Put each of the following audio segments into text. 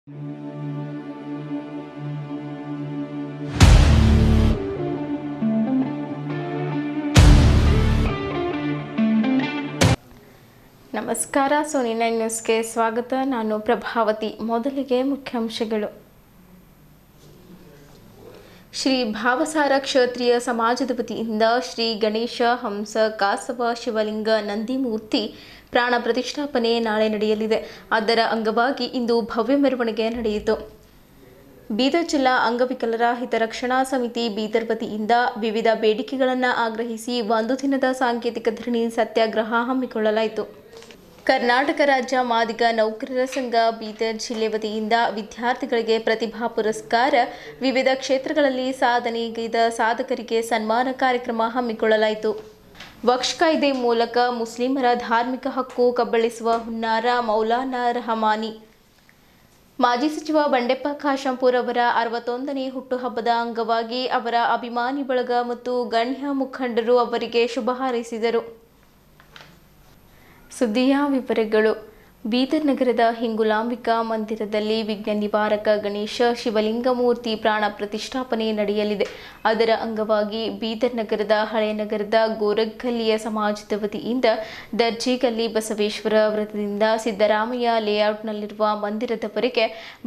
ನಮಸ್ಕಾರ. ಸೋನಿ 9 ನ್ಯೂಸ್ಗೆ ಸ್ವಾಗತ. ನಾನು ಪ್ರಭಾವತಿ. ಮೊದಲಿಗೆ ಮುಖ್ಯಾಂಶಗಳು. ಶ್ರೀ ಭಾವಸಾರ ಕ್ಷತ್ರಿಯ ಸಮಾಜದ ವತಿಯಿಂದ ಶ್ರೀ ಗಣೇಶ ಹಂಸ ಕಾಸವ ಶಿವಲಿಂಗ ನಂದಿಮೂರ್ತಿ ಪ್ರಾಣ ಪ್ರತಿಷ್ಠಾಪನೆ ನಾಳೆ ನಡೆಯಲಿದೆ. ಅದರ ಅಂಗವಾಗಿ ಇಂದು ಭವ್ಯ ಮೆರವಣಿಗೆ ನಡೆಯಿತು. ಬೀದರ್ ಜಿಲ್ಲಾ ಅಂಗವಿಕಲರ ಹಿತರಕ್ಷಣಾ ಸಮಿತಿ ಬೀದರ್ ವತಿಯಿಂದ ವಿವಿಧ ಬೇಡಿಕೆಗಳನ್ನು ಆಗ್ರಹಿಸಿ ಒಂದು ದಿನದ ಸಾಂಕೇತಿಕ ಧರಣಿ ಸತ್ಯಾಗ್ರಹ ಹಮ್ಮಿಕೊಳ್ಳಲಾಯಿತು. ಕರ್ನಾಟಕ ರಾಜ್ಯ ಮಾದಿಗ ನೌಕರರ ಸಂಘ ಬೀದರ್ ಜಿಲ್ಲೆ ವತಿಯಿಂದ ವಿದ್ಯಾರ್ಥಿಗಳಿಗೆ ಪ್ರತಿಭಾ ಪುರಸ್ಕಾರ, ವಿವಿಧ ಕ್ಷೇತ್ರಗಳಲ್ಲಿ ಸಾಧನೆಗೈದ ಸಾಧಕರಿಗೆ ಸನ್ಮಾನ ಕಾರ್ಯಕ್ರಮ ಹಮ್ಮಿಕೊಳ್ಳಲಾಯಿತು. ವಕ್ಫ್ ಕಾಯ್ದೆ ಮೂಲಕ ಮುಸ್ಲಿಮರ ಧಾರ್ಮಿಕ ಹಕ್ಕು ಕಬಳಿಸುವ ಹುನ್ನಾರ ಮೌಲಾನಾ ರಹಮಾನಿ. ಮಾಜಿ ಸಚಿವ ಬಂಡೆಪ್ಪ ಖಾಶಂಪೂರ್ ಅವರ 61ನೇ ಹುಟ್ಟುಹಬ್ಬದ ಅಂಗವಾಗಿ ಅವರ ಅಭಿಮಾನಿ ಬಳಗ ಮತ್ತು ಗಣ್ಯ ಮುಖಂಡರು ಅವರಿಗೆ ಶುಭ ಹಾರೈಸಿದರು. ಸುದ್ದಿಯ ವಿವರಗಳು. ಬೀದರ್ ನಗರದ ಹಿಂಗುಲಾಂಬಿಕಾ ಮಂದಿರದಲ್ಲಿ ವಿಘ್ನ ನಿವಾರಕ ಗಣೇಶ ಶಿವಲಿಂಗ ಮೂರ್ತಿ ಪ್ರಾಣ ಪ್ರತಿಷ್ಠಾಪನೆ ನಡೆಯಲಿದೆ. ಅದರ ಅಂಗವಾಗಿ ಬೀದರ್ ನಗರದ ಹಳೆನಗರದ ಗೋರಗಲ್ಲಿಯ ಸಮಾಜದ ವತಿಯಿಂದ ದರ್ಜಿಗಲ್ಲಿ ಬಸವೇಶ್ವರ ವೃತ್ತದಿಂದ ಸಿದ್ದರಾಮಯ್ಯ ಲೇಔಟ್ನಲ್ಲಿರುವ ಮಂದಿರದವರೆಗೆ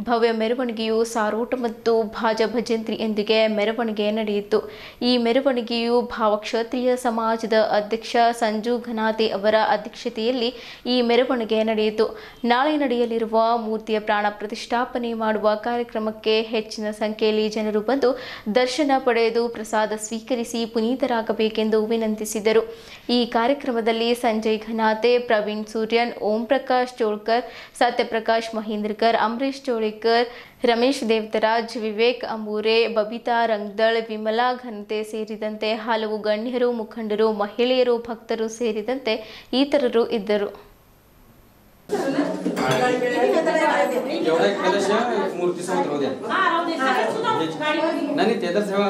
ಭವ್ಯ ಮೆರವಣಿಗೆಯು ಸಾರೋಟ ಮತ್ತು ಭಾಜ ಭಜಂತ್ರಿಯೊಂದಿಗೆ ಮೆರವಣಿಗೆ ನಡೆಯಿತು. ಈ ಮೆರವಣಿಗೆಯು ಭಾವಕ್ಷತ್ರಿಯ ಸಮಾಜದ ಅಧ್ಯಕ್ಷ ಸಂಜು ಘನಾತೆ ಅವರ ಅಧ್ಯಕ್ಷತೆಯಲ್ಲಿ ಈ ಮೆರವಣಿಗೆ ನಡೆಯಿತು. ನಾಳೆ ನಡೆಯಲಿರುವ ಮೂರ್ತಿಯ ಪ್ರಾಣ ಪ್ರತಿಷ್ಠಾಪನೆ ಮಾಡುವ ಕಾರ್ಯಕ್ರಮಕ್ಕೆ ಹೆಚ್ಚಿನ ಸಂಖ್ಯೆಯಲ್ಲಿ ಜನರು ಬಂದು ದರ್ಶನ ಪಡೆದು ಪ್ರಸಾದ ಸ್ವೀಕರಿಸಿ ಪುನೀತರಾಗಬೇಕೆಂದು ವಿನಂತಿಸಿದರು. ಈ ಕಾರ್ಯಕ್ರಮದಲ್ಲಿ ಸಂಜಯ್ ಘನಾತೆ, ಪ್ರವೀಣ್ ಸೂರ್ಯನ್, ಓಂ ಪ್ರಕಾಶ್ ಚೋಳ್ಕರ್, ಸತ್ಯಪ್ರಕಾಶ್ ಮಹೇಂದ್ರಕರ್, ಅಮರೀಶ್ ಚೋಳಿಕರ್, ರಮೇಶ್ ದೇವತರಾಜ್, ವಿವೇಕ್ ಅಂಬೂರೆ, ಬಬಿತಾ ರಂಗದಳ್, ವಿಮಲಾ ಘನತೆ ಸೇರಿದಂತೆ ಹಲವು ಗಣ್ಯರು, ಮುಖಂಡರು, ಮಹಿಳೆಯರು, ಭಕ್ತರು ಸೇರಿದಂತೆ ಇತರರು ಇದ್ದರು. एवढा एक कलश मूर्ती समोर राहू द्या. नाही ते तर ठेवा.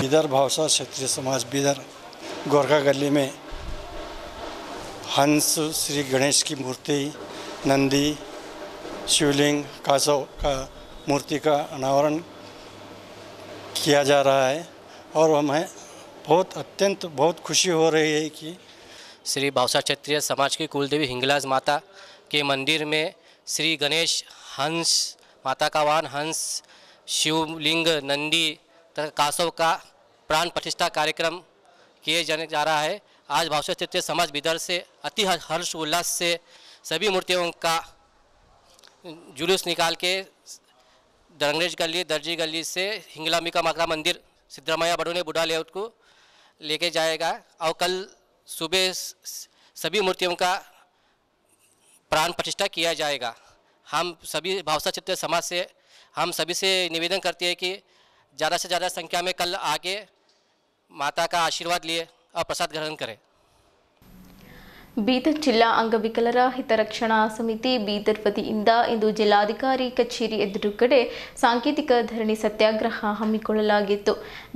बीदर भावसा क्षत्रिय समाज बीदर गोरखा गली में हंस श्री गणेश की मूर्ति, नंदी, शिवलिंग, कासव का मूर्ति का अनावरण किया जा रहा है और हमें बहुत खुशी हो रही है कि श्री भावसा क्षत्रिय समाज की कुलदेवी हिंगलाज माता के मंदिर में श्री गणेश हंस, माता का वाहन हंस, शिवलिंग, नंदी तथा कासव का प्राण प्रतिष्ठा कार्यक्रम किए जाने जा रहा है। आज भावसा क्षत्रिय समाज बीदर से अति हर्ष उल्लास से सभी मूर्तियों का जुलूस निकाल के दरंगरेज गली, दर्जी गली से हिंगलांबिका माता मंदिर सिद्धरामैया बड़ोने बुढ़ा लेआउट को लेके जाएगा और कल सुबह सभी मूर्तियों का प्राण प्रतिष्ठा किया जाएगा। हम सभी भावसा क्षत्रिय समाज से हम सभी से निवेदन करते हैं कि ज़्यादा से ज़्यादा संख्या में कल आके माता का आशीर्वाद लिए और प्रसाद ग्रहण करें। ಬೀದರ್ ಜಿಲ್ಲಾ ಅಂಗವಿಕಲರ ಹಿತರಕ್ಷಣಾ ಸಮಿತಿ ಬೀದರ್ ವತಿಯಿಂದ ಇಂದು ಜಿಲ್ಲಾಧಿಕಾರಿ ಕಚೇರಿ ಎದುರುಗಡೆ ಸಾಂಕೇತಿಕ ಧರಣಿ ಸತ್ಯಾಗ್ರಹ ಹಮ್ಮಿಕೊಳ್ಳಲಾಗಿತ್ತು.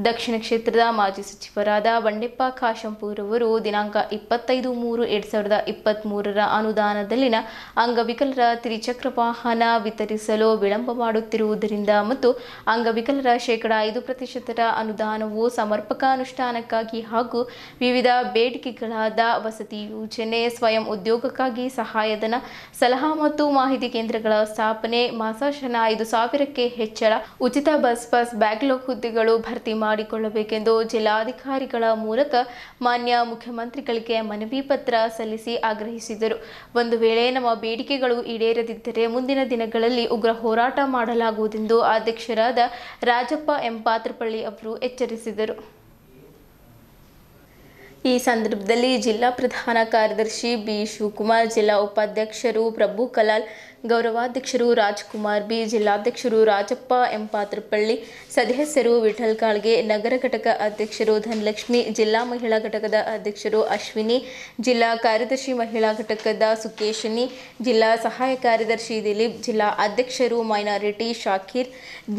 ದಕ್ಷಿಣ ಕ್ಷೇತ್ರದ ಮಾಜಿ ಸಚಿವರಾದ ಬಂಡೆಪ್ಪ ಖಾಶಂಪೂರ್ ಅವರು ದಿನಾಂಕ 25/3/2023ರ ಅನುದಾನದಲ್ಲಿನ ಅಂಗವಿಕಲರ ತ್ರಿಚಕ್ರ ವಾಹನ ವಿತರಿಸಲು ವಿಳಂಬ ಮಾಡುತ್ತಿರುವುದರಿಂದ ಮತ್ತು ಅಂಗವಿಕಲರ 5% ಅನುದಾನವು ಸಮರ್ಪಕ ಅನುಷ್ಠಾನಕ್ಕಾಗಿ ಹಾಗೂ ವಿವಿಧ ಬೇಡಿಕೆಗಳಾದ ವಸತಿ ಯೋಜನೆ, ಸ್ವಯಂ ಉದ್ಯೋಗಕ್ಕಾಗಿ ಸಹಾಯಧನ, ಸಲಹಾ ಮತ್ತು ಮಾಹಿತಿ ಕೇಂದ್ರಗಳ ಸ್ಥಾಪನೆ, ಮಾಸಾಶನ 5,000ಕ್ಕೆ ಹೆಚ್ಚಳ, ಉಚಿತ ಬಸ್ ಪಾಸ್, ಬ್ಯಾಕ್ಲಾಗ್ ಹುದ್ದೆಗಳು ಭರ್ತಿ ಮಾಡಿಕೊಳ್ಳಬೇಕೆಂದು ಜಿಲ್ಲಾಧಿಕಾರಿಗಳ ಮೂಲಕ ಮಾನ್ಯ ಮುಖ್ಯಮಂತ್ರಿಗಳಿಗೆ ಮನವಿ ಪತ್ರ ಸಲ್ಲಿಸಿ ಆಗ್ರಹಿಸಿದರು. ಒಂದು ವೇಳೆ ನಮ್ಮ ಬೇಡಿಕೆಗಳು ಈಡೇರದಿದ್ದರೆ ಮುಂದಿನ ದಿನಗಳಲ್ಲಿ ಉಗ್ರ ಹೋರಾಟ ಮಾಡಲಾಗುವುದೆಂದು ಅಧ್ಯಕ್ಷರಾದ ರಾಜಪ್ಪ ಎಂ ಪಾತ್ರಪಳ್ಳಿ ಅವರು ಎಚ್ಚರಿಸಿದರು. ಈ ಸಂದರ್ಭದಲ್ಲಿ ಜಿಲ್ಲಾ ಪ್ರಧಾನ ಕಾರ್ಯದರ್ಶಿ ಬಿ ಶಿವಕುಮಾರ್, ಜಿಲ್ಲಾ ಉಪಾಧ್ಯಕ್ಷರು ಪ್ರಭು ಕಲಾಲ್, ಗೌರವಾಧ್ಯಕ್ಷರು ರಾಜ್ಕುಮಾರ್ ಬಿ, ಜಿಲ್ಲಾಧ್ಯಕ್ಷರು ರಾಜಪ್ಪ ಎಂ ಪಾತ್ರಪಳ್ಳಿ, ಸದಸ್ಯರು ವಿಠಲ್ ಕಾಳ್ಗೆ, ನಗರ ಘಟಕ ಅಧ್ಯಕ್ಷರು ಧನಲಕ್ಷ್ಮಿ, ಜಿಲ್ಲಾ ಮಹಿಳಾ ಘಟಕದ ಅಧ್ಯಕ್ಷರು ಅಶ್ವಿನಿ, ಜಿಲ್ಲಾ ಕಾರ್ಯದರ್ಶಿ ಮಹಿಳಾ ಘಟಕದ ಸುಕೇಶಿನಿ, ಜಿಲ್ಲಾ ಸಹಾಯ ಕಾರ್ಯದರ್ಶಿ ದಿಲೀಪ್, ಜಿಲ್ಲಾ ಅಧ್ಯಕ್ಷರು ಮೈನಾರಿಟಿ ಶಾಕೀರ್,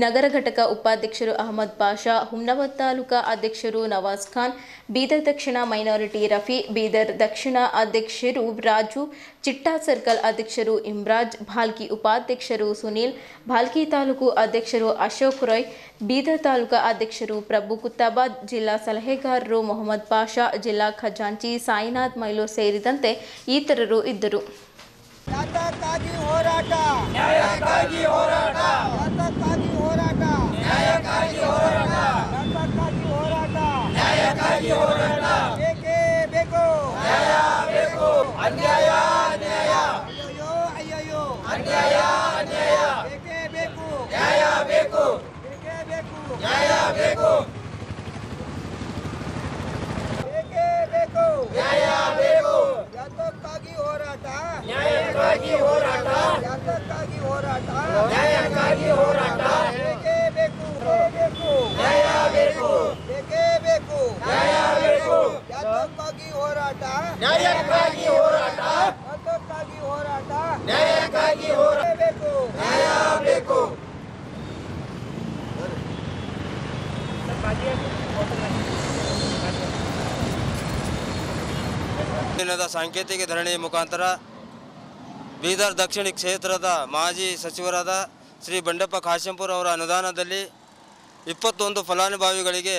ನಗರ ಘಟಕ ಉಪಾಧ್ಯಕ್ಷರು ಅಹಮದ್ ಪಾಷಾ, ಹುಮ್ನಾಬಾದ್ ತಾಲೂಕಾ ಅಧ್ಯಕ್ಷರು ನವಾಜ್ ಖಾನ್, ಬೀದರ್ ದಕ್ಷಿಣ ಮೈನಾರಿಟಿ ರಫಿ, ಬೀದರ್ ದಕ್ಷಿಣ ಅಧ್ಯಕ್ಷರು ರಾಜು, ಚಿಟ್ಟಾ ಸರ್ಕಲ್ ಅಧ್ಯಕ್ಷರು ಇಮ್ರಾಜ್, ಭಾಲ್ಕಿ ಉಪಾಧ್ಯಕ್ಷರು ಸುನೀಲ್, ಭಾಲ್ಕಿ ತಾಲೂಕು ಅಧ್ಯಕ್ಷರು ಅಶೋಕ್ ರಾಯ್, ಬೀದರ್ ತಾಲೂಕಾ ಅಧ್ಯಕ್ಷರು ಪ್ರಭು ಕುತ್ತಾಬಾದ್, ಜಿಲ್ಲಾ ಸಲಹೆಗಾರರು ಮೊಹಮ್ಮದ್ ಪಾಷಾ, ಜಿಲ್ಲಾ ಖಜಾಂಚಿ ಸಾಯಿನಾಥ್ ಮೈಲೋ ಸೇರಿದಂತೆ ಇತರರು ಇದ್ದರು. ದಿನದ ಸಾಂಕೇತಿಕ ಧರಣಿ ಮುಖಾಂತರ ಬೀದರ್ ದಕ್ಷಿಣ ಕ್ಷೇತ್ರದ ಮಾಜಿ ಸಚಿವರಾದ ಶ್ರೀ ಬಂಡೆಪ್ಪ ಖಾಶಂಪೂರ್ ಅವರ ಅನುದಾನದಲ್ಲಿ 21 ಫಲಾನುಭವಿಗಳಿಗೆ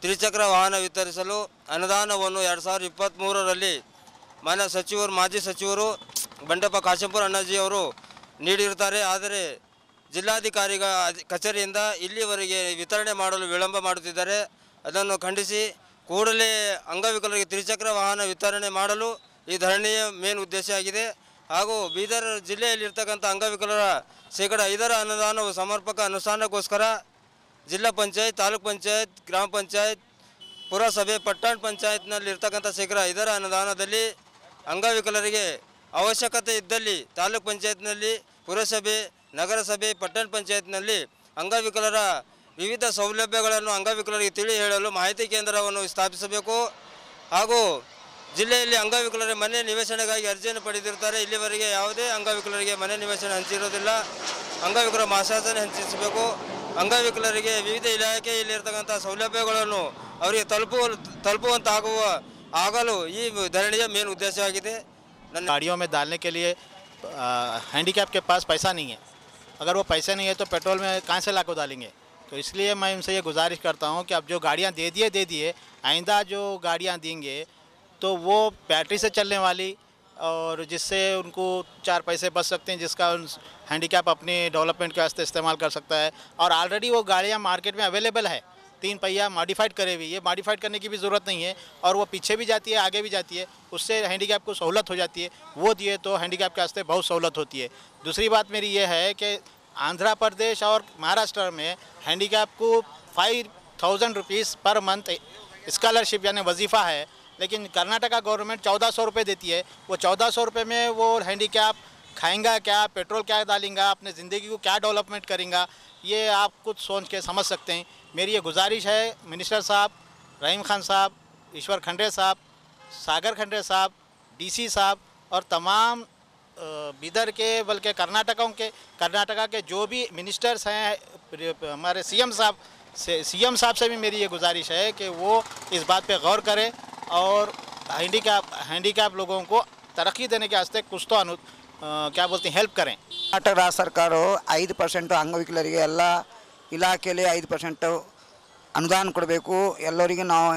ತ್ರಿಚಕ್ರ ವಾಹನ ವಿತರಿಸಲು ಅನುದಾನವನ್ನು 2023ರಲ್ಲಿ ಮಾಜಿ ಸಚಿವರು ಬಂಡೆಪ್ಪ ಖಾಶಂಪೂರ್ ಅಣ್ಣಾಜಿ ಅವರು ನೀಡಿರುತ್ತಾರೆ. ಆದರೆ ಜಿಲ್ಲಾಧಿಕಾರಿಗಳ ಕಚೇರಿಯಿಂದ ಇಲ್ಲಿವರೆಗೆ ವಿತರಣೆ ಮಾಡಲು ವಿಳಂಬ ಮಾಡುತ್ತಿದ್ದಾರೆ. ಅದನ್ನು ಖಂಡಿಸಿ ಕೂಡಲೇ ಅಂಗವಿಕಲರಿಗೆ ತ್ರಿಚಕ್ರ ವಾಹನ ವಿತರಣೆ ಮಾಡಲು ಈ ಧರಣಿಯ ಮೇನ್ ಉದ್ದೇಶ ಆಗಿದೆ. ಹಾಗೂ ಬೀದರ್ ಜಿಲ್ಲೆಯಲ್ಲಿರ್ತಕ್ಕಂಥ ಅಂಗವಿಕಲರ 5% ಅನುದಾನವು ಸಮರ್ಪಕ ಅನುಷ್ಠಾನಕ್ಕೋಸ್ಕರ ಜಿಲ್ಲಾ ಪಂಚಾಯತ್, ತಾಲೂಕ್ ಪಂಚಾಯತ್, ಗ್ರಾಮ ಪಂಚಾಯತ್, ಪುರಸಭೆ, ಪಟ್ಟಣ ಪಂಚಾಯತ್ನಲ್ಲಿರ್ತಕ್ಕಂಥ 5% ಅನುದಾನದಲ್ಲಿ ಅಂಗವಿಕಲರಿಗೆ ಅವಶ್ಯಕತೆ ಇದ್ದಲ್ಲಿ ತಾಲೂಕ್ ಪಂಚಾಯತ್ನಲ್ಲಿ, ಪುರಸಭೆ, ನಗರಸಭೆ, ಪಟ್ಟಣ ಪಂಚಾಯತ್ನಲ್ಲಿ ಅಂಗವಿಕಲರ ವಿವಿಧ ಸೌಲಭ್ಯಗಳನ್ನು ಅಂಗವಿಕಲರಿಗೆ ತಿಳಿ ಹೇಳಲು ಮಾಹಿತಿ ಕೇಂದ್ರವನ್ನು ಸ್ಥಾಪಿಸಬೇಕು. ಹಾಗೂ ಜಿಲ್ಲೆಯಲ್ಲಿ ಅಂಗವಿಕಲರ ಮನೆ ನಿವೇಶನಗಾಗಿ ಅರ್ಜಿಯನ್ನು ಪಡೆದಿರುತ್ತಾರೆ. ಇಲ್ಲಿವರೆಗೆ ಯಾವುದೇ ಅಂಗವಿಕಲರಿಗೆ ಮನೆ ನಿವೇಶನ ಹಂಚಿರೋದಿಲ್ಲ. ಅಂಗವಿಕಲರ ಮಾಸಾಸನ ಹಂಚಿಸಬೇಕು. ಅಂಗವಿಕಲರಿಗೆ ವಿವಿಧ ಇಲಾಖೆಯಲ್ಲಿರ್ತಕ್ಕಂಥ ಸೌಲಭ್ಯಗಳನ್ನು ಅವರಿಗೆ ತಲುಪುವಂತಾಗುವ ಆಗಲು ಈ ಧರಣಿಯ ಮೇನ್ ಉದ್ದೇಶವಾಗಿದೆ। गाड़ियों में डालने के लिए हैंडीकैप के पास पैसा नहीं है, अगर वो पैसा नहीं है तो पेट्रोल में कहाँ से लाकर डालेंगे। तो इसलिए मैं उनसे ये गुजारिश करता हूँ कि अब जो गाड़ियाँ दे दिए, आइंदा जो गाड़ियाँ देंगे तो वो बैटरी से चलने वाली और जिससे उनको 4 पैसे बच सकते हैं, जिसका हैंडीकैप अपनी डेवलपमेंट के वास्ते इस्तेमाल कर सकता है। और ऑलरेडी वो गाड़ियाँ मार्केट में अवेलेबल है, 3 पहिया मॉडिफाइड करे हुई, ये मॉडिफाइड करने की भी ज़रूरत नहीं है और वो पीछे भी जाती है आगे भी जाती है, उससे हैंडीकैप को सहूलत हो जाती है। वो दिए तो हैंडीकैप के वास्ते बहुत सहूलत होती है। दूसरी बात मेरी ये है कि आंध्र प्रदेश और महाराष्ट्र में हैंडीकैप को 5000 रुपीज़ पर मंथ स्कॉलरशिप यानी वजीफ़ा है, लेकिन कर्नाटका गवर्नमेंट 1400 रुपये देती है। वो 1400 रुपये में वो हैंडीकैप खाएंगा क्या, पेट्रोल क्या डालेंगा, अपने ज़िंदगी को क्या डेवलपमेंट करेंगा, ये आप कुछ सोच के समझ सकते हैं। मेरी ये गुजारिश है मिनिस्टर साहब, रहीम खान साहब, ईश्वर खंडे साहब, सागर खंडे साहब, डीसी साहब और तमाम बीदर के बल्कि कर्नाटका के जो भी मिनिस्टर्स हैं, हमारे सीएम साहब से भी मेरी ये गुजारिश है कि वो इस बात पे गौर करें और हैंडीकैप लोगों को तरक्की देने के वास्ते कुछ तो क्या बोलते हैं हेल्प करें। ಕರ್ನಾಟಕ ರಾಜ್ಯ ಸರ್ಕಾರವು 5% ಅಂಗವಿಕಲರಿಗೆ ಎಲ್ಲ ಇಲಾಖೆಯಲ್ಲಿ 5% ಅನುದಾನ ಕೊಡಬೇಕು ಎಲ್ಲರಿಗೆ ನಾವು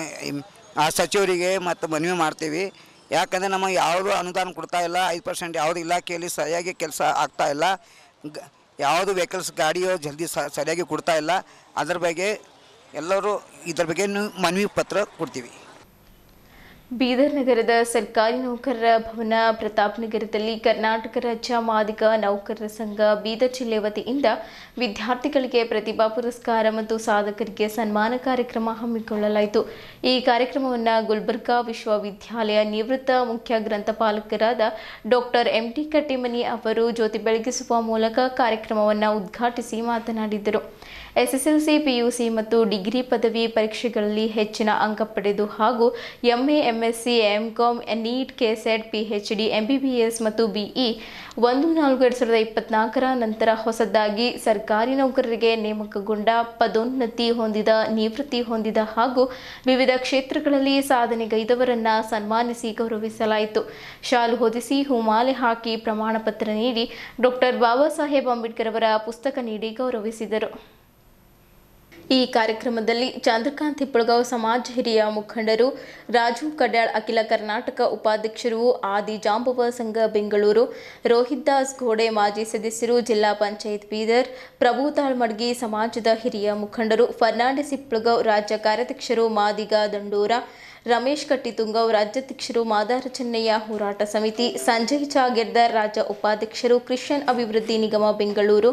ಆ ಸಚಿವರಿಗೆ ಮತ್ತು ಮನವಿ ಮಾಡ್ತೀವಿ। ಯಾಕಂದರೆ ನಮಗೆ ಯಾವುದು ಅನುದಾನ ಕೊಡ್ತಾ ಇಲ್ಲ, 5% ಯಾವುದು ಇಲಾಖೆಯಲ್ಲಿ ಸರಿಯಾಗಿ ಕೆಲಸ ಆಗ್ತಾ ಇಲ್ಲ, ಯಾವುದು ವೆಹಿಕಲ್ಸ್ ಗಾಡಿಯೋ ಜಲ್ದಿ ಸರಿಯಾಗಿ ಕೊಡ್ತಾ ಇಲ್ಲ, ಅದರ ಬಗ್ಗೆ ಎಲ್ಲರೂ ಇದರ ಬಗ್ಗೆ ಮನವಿ ಪತ್ರ ಕೊಡ್ತೀವಿ। ಬೀದರ್ ನಗರದ ಸರ್ಕಾರಿ ನೌಕರರ ಭವನ ಪ್ರತಾಪನಗರದಲ್ಲಿ ಕರ್ನಾಟಕ ರಾಜ್ಯ ಮಾದಿಗ ನೌಕರರ ಸಂಘ ಬೀದರ್ ಜಿಲ್ಲೆ ವತಿಯಿಂದ ವಿದ್ಯಾರ್ಥಿಗಳಿಗೆ ಪ್ರತಿಭಾ ಪುರಸ್ಕಾರ ಮತ್ತು ಸಾಧಕರಿಗೆ ಸನ್ಮಾನ ಕಾರ್ಯಕ್ರಮ ಹಮ್ಮಿಕೊಳ್ಳಲಾಯಿತು। ಈ ಕಾರ್ಯಕ್ರಮವನ್ನು ಗುಲ್ಬರ್ಗಾ ವಿಶ್ವವಿದ್ಯಾಲಯ ನಿವೃತ್ತ ಮುಖ್ಯ ಗ್ರಂಥಪಾಲಕರಾದ ಡಾಕ್ಟರ್ MT ಕಟ್ಟಿಮನಿ ಅವರು ಜ್ಯೋತಿ ಬೆಳಗಿಸುವ ಮೂಲಕ ಕಾರ್ಯಕ್ರಮವನ್ನು ಉದ್ಘಾಟಿಸಿ ಮಾತನಾಡಿದರು। SSLC, PUC ಮತ್ತು ಡಿಗ್ರಿ ಪದವಿ ಪರೀಕ್ಷೆಗಳಲ್ಲಿ ಹೆಚ್ಚಿನ ಅಂಕ ಪಡೆದು ಹಾಗೂ MA, MSc, MCom, NEET, KCET, PhD, MBBS ಮತ್ತು BE 1/4/2024 ನಂತರ ಹೊಸದಾಗಿ ಸರ್ಕಾರಿ ನೌಕರರಿಗೆ ನೇಮಕಗೊಂಡ ಪದೋನ್ನತಿ ಹೊಂದಿದ, ನಿವೃತ್ತಿ ಹೊಂದಿದ ಹಾಗೂ ವಿವಿಧ ಕ್ಷೇತ್ರಗಳಲ್ಲಿ ಸಾಧನೆಗೈದವರನ್ನು ಸನ್ಮಾನಿಸಿ ಗೌರವಿಸಲಾಯಿತು। ಶಾಲು ಹೊದಿಸಿ ಹೂಮಾಲೆ ಹಾಕಿ ಪ್ರಮಾಣ ಪತ್ರ ನೀಡಿ ಡಾಕ್ಟರ್ ಬಾಬಾ ಸಾಹೇಬ್ ಅಂಬೇಡ್ಕರ್ ಅವರ ಪುಸ್ತಕ ನೀಡಿ ಗೌರವಿಸಿದರು। ಈ ಕಾರ್ಯಕ್ರಮದಲ್ಲಿ ಚಂದ್ರಕಾಂತ್ ಹಿಪ್ಪಳಗಾವ್ ಸಮಾಜ ಹಿರಿಯ ಮುಖಂಡರು, ರಾಜು ಕಡ್ಯಾಳ್ ಅಖಿಲ ಕರ್ನಾಟಕ ಉಪಾಧ್ಯಕ್ಷರು, ಆದಿ ಜಾಂಬವ ಸಂಘ ಬೆಂಗಳೂರು, ರೋಹಿತ್ ದಾಸ್ ಘೋಡೆ ಮಾಜಿ ಸದಸ್ಯರು, ಜಿಲ್ಲಾ ಪಂಚಾಯತ್ ಬೀದರ್, ಪ್ರಭು ತಾಳ್ಮಡ್ಗಿ ಸಮಾಜದ ಹಿರಿಯ ಮುಖಂಡರು, ಫರ್ನಾಂಡಿಸ್ ಹಿಪ್ಪಳಗಾವ್ ರಾಜ್ಯ ಕಾರ್ಯಾಧ್ಯಕ್ಷರು, ಮಾದಿಗ ದಂಡೂರ, ರಮೇಶ್ ಕಟ್ಟಿತುಂಗವ್ ರಾಜ್ಯಾಧ್ಯಕ್ಷರು, ಮಾದಾರ ಚೆನ್ನಯ್ಯ ಹೋರಾಟ ಸಮಿತಿ, ಸಂಜಯ್ ಚಾಗೆರ್ದರ್ ರಾಜ್ಯ ಉಪಾಧ್ಯಕ್ಷರು, ಕ್ರಿಶ್ಚಿಯನ್ ಅಭಿವೃದ್ಧಿ ನಿಗಮ ಬೆಂಗಳೂರು,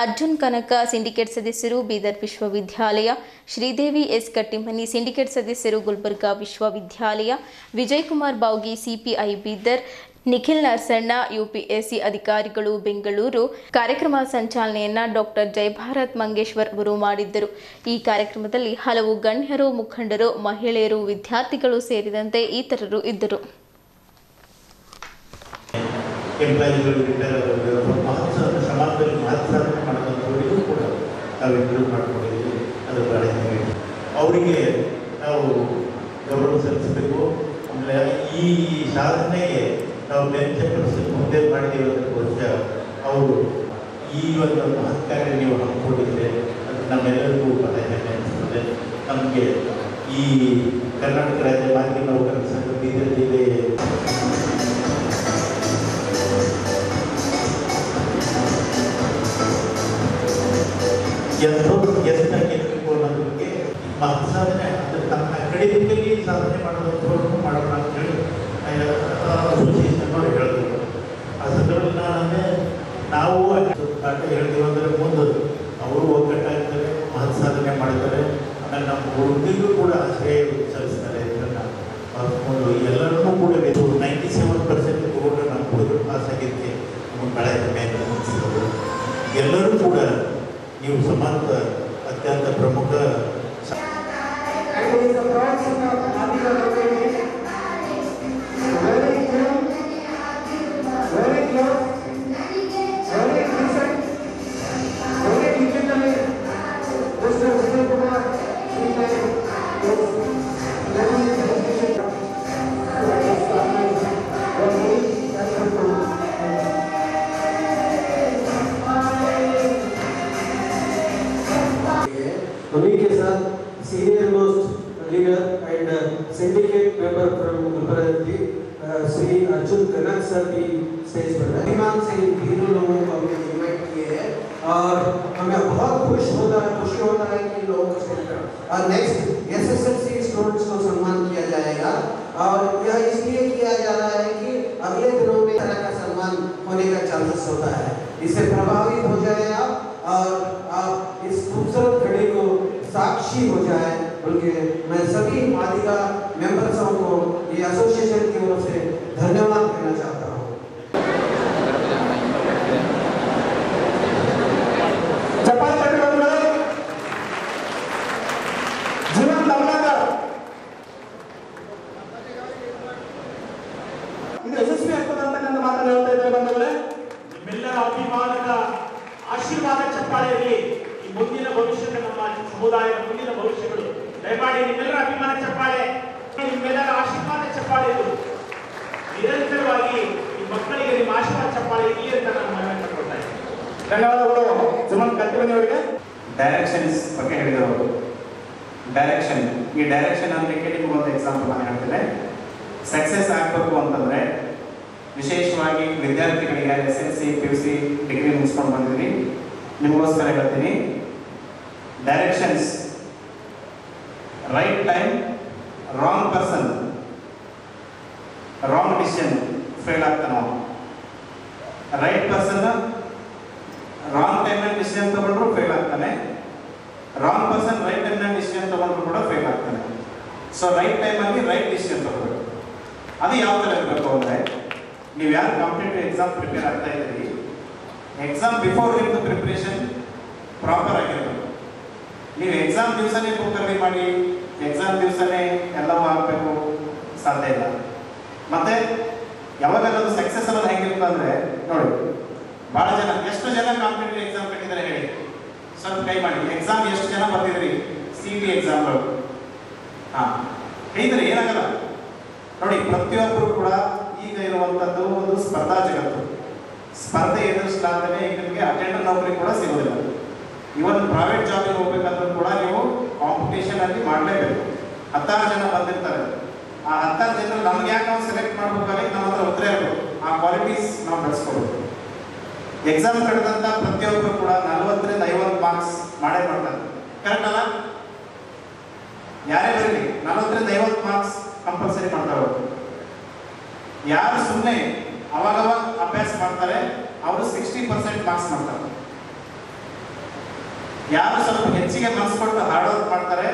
ಅರ್ಜುನ್ ಕನಕ ಸಿಂಡಿಕೇಟ್ ಸದಸ್ಯರು, ಬೀದರ್ ವಿಶ್ವವಿದ್ಯಾಲಯ, ಶ್ರೀದೇವಿ ಎಸ್ ಕಟ್ಟಿಮನಿ ಸಿಂಡಿಕೇಟ್ ಸದಸ್ಯರು, ಗುಲ್ಬರ್ಗಾ ವಿಶ್ವವಿದ್ಯಾಲಯ, ವಿಜಯ್ ಕುಮಾರ್ ಬಾವ್ಗಿ ಸಿಪಿಐ ಬೀದರ್, ನಿಖಿಲ್ ನರ್ಸಣ್ಣ UPSC ಅಧಿಕಾರಿಗಳು ಬೆಂಗಳೂರು। ಕಾರ್ಯಕ್ರಮ ಸಂಚಾಲನೆಯನ್ನ ಡಾಕ್ಟರ್ ಜಯಭಾರತ್ ಮಂಗೇಶ್ವರ್ ಅವರು ಮಾಡಿದ್ದರು। ಈ ಕಾರ್ಯಕ್ರಮದಲ್ಲಿ ಹಲವು ಗಣ್ಯರು, ಮುಖಂಡರು, ಮಹಿಳೆಯರು, ವಿದ್ಯಾರ್ಥಿಗಳು ಸೇರಿದಂತೆ ಇತರರು ಇದ್ದರು। ಅವರಿಗೆ ನಾವು ಗೌರವ ಸಲ್ಲಿಸಬೇಕು। ಆಮೇಲೆ ಈ ಸಾಧನೆಗೆ ನಾವು 10% ಮುಂದೆ ಮಾಡಿದ್ದೀವಿ ಅದಕ್ಕೋಸ್ಕರ ಅವರು ಈ ಒಂದು ಮಹತ್ ಕಾರ್ಯ ನೀವು ಹಮ್ಮಿಕೊಂಡಿದ್ರೆ ಅದು ನಮ್ಮೆಲ್ಲರಿಗೂ ಬಹಳ ಹೆಮ್ಮೆ ಅನಿಸ್ತದೆ। ನಮಗೆ ಈ ಕರ್ನಾಟಕ ರಾಜ್ಯ ಮಾದಿಗ ನೌಕರರ ಸಂಘ ಬೀದರ್ ಜಿಲ್ಲೆ ಎಷ್ಟು ಗೆಲ್ಲಬೇಕು ಅನ್ನೋದಕ್ಕೆ ಮಹತ್ ಸಾಧನೆ ತಮ್ಮ ಅಕಾಡೆಮಿಕಲಿ ಸಾಧನೆ ಮಾಡೋದಂಥವ್ರನ್ನು ಮಾಡೋಣ ಅಂತ ಹೇಳಿ ಅಸೋಸಿಯೇಷನ್ ಅವ್ರು ಹೇಳಿದ್ರು। ಆ ಸಂದರ್ಭದಲ್ಲಿ ನಾನಂದರೆ ನಾವು ಪಾಠ ಹೇಳ್ತೀವಿ ಅಂದರೆ ಮುಂದೆ ಅವರು ಒಗ್ಗಟ್ಟಾಗ್ತಾರೆ, ಮಹತ್ ಸಾಧನೆ ಮಾಡ್ತಾರೆ, ಆಮೇಲೆ ನಮ್ಮ ಹುಡುಗಿಗೂ ಕೂಡ ಆಶ್ರಯ ಸಲ್ಲಿಸ್ತಾರೆ ಅಂತ ನಾವು ಭಾವಿಸ್ಕೊಂಡು ಎಲ್ಲರನ್ನೂ ಕೂಡ 97% ಕೂಡ ನಮ್ಮ ಹುಡುಗರು ಪಾಸ್ ಆಗಿದ್ದಕ್ಕೆ ನಮಗೆ ಭಾಳ ಹೆಮ್ಮೆ ಅನಿಸ್ತದೆ। ಎಲ್ಲರೂ ಕೂಡ ನೀವು ಸಮಾಜದ ಅತ್ಯಂತ ಪ್ರಮುಖ अभी स्टेज पर अभिमान से तीनों लोगों को हमने इन्वाइट किए हैं और हमें बहुत खुशी होता है कि लोगों को नेक्स्ट SSLC स्टूडेंट्स को सम्मान किया जाएगा और यह इसलिए किया जा रहा है कि अगले दिनों में तरह का सम्मान होने का चांसेस होता है। इससे प्रभावित हो जाए आप और आप इस खूबसूरत घड़ी को साक्षी हो जाए, बल्कि मैं सभी मादिगा मेंबर्सों को ये एसोसिएशन की ओर से धन्यवाद देना चाहता हूँ। जीवन दमलाकर ಇದು ಯಶಸ್ವಿ ಆಗ್ತದಂತಕ್ಕಂಥ ಮಾತನ್ನು ಹೇಳ್ತಾ ಇದ್ದಾರೆ ಬಂಧುಗಳೇ. ನಿಮ್ಮೆಲ್ಲರ ಅಭಿಮಾನದ ಆಶೀರ್ವಾದ ಚಪ್ಪಾಳೆ ಇರಲಿ. ಈ ಮುಂದಿನ ಭವಿಷ್ಯದ ನಮ್ಮ ಸಮುದಾಯದ ಮುಂದಿನ ಭವಿಷ್ಯಗಳು ದಯಮಾಡಿ ನಿಮ್ಮೆಲ್ಲರ ಅಭಿಮಾನ ಚಪ್ಪಾಳೆ, ನಿಮ್ಮೆಲ್ಲರ ಆಶೀರ್ವಾದ ಚಪ್ಪಾಳೆ ಇರಲಿ. ನಿರಂತರವಾಗಿ ಈ ಮಕ್ಕಳಿಗೆ ನಿಮ್ಮ ಆಶೀರ್ವಾದ ಚಪ್ಪಾಳೆ ಇರಲಿ ಅಂತ ನಾನು ಮನವಿ ಮಾಡ್ಕೊಳ್ತಾ ಇದ್ದೀನಿ. ಧನ್ಯವಾದಗಳು ಸುಮನ್ ಕಲ್ತಿಮನಿ ಅವರಿಗೆ. ಡೈರೆಕ್ಷನ್ಸ್ ಬಗ್ಗೆ ಹೇಳಿದರು. ಡೈರೆಕ್ಷನ್, ಈ ಡೈರೆಕ್ಷನ್ ಅನ್ನಲಿಕ್ಕೆ ನಿಮಗೊಂದು ಎಕ್ಸಾಂಪಲ್ ನಾನು ಹೇಳ್ತೇನೆ. ಸಕ್ಸಸ್ ಆಗಬೇಕು ಅಂತಂದರೆ ವಿಶೇಷವಾಗಿ ವಿದ್ಯಾರ್ಥಿಗಳಿಗೆ SSLC PUC ಡಿಗ್ರಿ ಮುಗಿಸ್ಕೊಂಡು ಬಂದಿದ್ದೀನಿ, ನಿಮಗೋಸ್ಕರ ಹೇಳ್ತೀನಿ. Directions, right time, wrong person, wrong decision fail ಆಗ್ತಾನೆ. ರೈಟ್ ಪರ್ಸನ್ ರಾಂಗ್ ಟೈಮಲ್ಲಿ ಡಿಸಿಷನ್ ತಗೊಂಡ್ರು ಫೇಲ್ ಆಗ್ತಾನೆ. ರಾಂಗ್ ಪರ್ಸನ್ ರೈಟ್ ಟೈಮ್ನಲ್ಲಿ ಡಿಸಿಷನ್ ತಗೊಂಡ್ರು ಕೂಡ ಫೇಲ್ ಆಗ್ತಾನೆ. ಸೊ ರೈಟ್ ಟೈಮಲ್ಲಿ ರೈಟ್ ಡಿಸಿಷನ್ ತಗೋಬೇಕು. ಅದು ಯಾವ ಥರ ಇರಬೇಕು ಅಂದರೆ, ನೀವು ಯಾರು ಕಾಂಪಿಟೇಟಿವ್ ಎಕ್ಸಾಮ್ ಪ್ರಿಪೇರ್ ಆಗ್ತಾ ಇದ್ದೀರಿ, ಎಕ್ಸಾಮ್ ಬಿಫೋರ್ ನಿಮ್ಮದು ಪ್ರಿಪ್ರೇಷನ್ ಪ್ರಾಪರ್ ಆಗಿರಬೇಕು. ನೀವು ಎಕ್ಸಾಮ್ ದಿವಸನೇ ಬುಕ್ಕಲ್ಲಿ ಮಾಡಿ ಎಕ್ಸಾಮ್ ದಿವಸನೇ ಎಲ್ಲವೂ ಆಗಬೇಕು ಸಾಧ್ಯ ಇಲ್ಲ. ಮತ್ತು ಯಾವಾಗಲೂ ಸಕ್ಸಸ್ ಅನ್ನೋದು ಹೆಂಗಿರುತ್ತೆ ಅಂದರೆ, ನೋಡಿ ಭಾಳ ಜನ, ಎಷ್ಟು ಜನ ಕಾಂಪಿಟೇಟಿವ್ ಎಕ್ಸಾಮ್ ಕಟ್ಟಿದ್ದಾರೆ ಹೇಳಿ, ಸ್ವಲ್ಪ ಕೈ ಮಾಡಿ. ಎಕ್ಸಾಮ್ ಎಷ್ಟು ಜನ ಬರ್ತಿದ್ರಿ CET ಎಕ್ಸಾಮ್ಗಳು? ಹಾಂ, ಹೇಳಿದರೆ ಏನಾಗಲ್ಲ ನೋಡಿ. ಪ್ರತಿಯೊಬ್ಬರು ಕೂಡ ಈಗ ಇರುವಂಥದ್ದು ಒಂದು ಸ್ಪರ್ಧಾ ಜಗತ್ತು. ಸ್ಪರ್ಧೆ ಎದುರಿಸಲಾದ್ರೆ ಈಗ ನಿಮಗೆ ಅಟೆಂಡರ್ ನೌಕರಿ ಕೂಡ ಸಿಗೋದಿಲ್ಲ. ಇವನ್ ಪ್ರೈವೇಟ್ ಜಾಬಿಗೆ ಹೋಗ್ಬೇಕಂದ್ರೂ ಕೂಡ ನೀವು ಕಾಂಪಿಟೇಷನ್ ಅಲ್ಲಿ ಮಾಡಲೇಬೇಕು. 16 ಜನ ಬಂದಿರ್ತಾರೆ. ಆ 16 ಜನರಲ್ಲಿ ನಮ್ಗೆ ಯಾಕೆ ನಾವು ಸೆಲೆಕ್ಟ್ ಮಾಡ್ಬೇಕಾದ್ರೆ ನಮ್ಮ ಹತ್ರ ಉತ್ತರ ಇರಬೇಕು. ಆ ಕ್ವಾಲಿಟೀಸ್ ನಾವು ಬೆಳೆಸ್ಕೋಬೇಕು. ಎಕ್ಸಾಮ್ ಕಳೆದಂಥ ಪ್ರತಿಯೊಬ್ಬರು ಕೂಡ 40ರಿಂದ 50 ಮಾರ್ಕ್ಸ್ ಮಾಡೇ ಮಾಡ್ತಾರೆ. ಕರೆಕ್ಟ್ ಅಲ್ಲ? ಯಾರೇ ಬರಲಿ 40ರಿಂದ 50 ಮಾರ್ಕ್ಸ್ ಕಂಪಲ್ಸರಿ ಮಾಡ್ತಾರೆ. ಯಾರು ಸುಮ್ಮನೆ ಅವಾಗವಾಗ ಅಭ್ಯಾಸ ಮಾಡ್ತಾರೆ ಅವರು 60% ಮಾರ್ಕ್ಸ್ ಮಾಡ್ತಾರೆ. ಯಾರು ಸ್ವಲ್ಪ ಹೆಚ್ಚಿಗೆ ಮಾರ್ಕ್ಸ್ ಕೊಟ್ಟು ಹಾರ್ಡ್ ವರ್ಕ್ ಮಾಡ್ತಾರೆ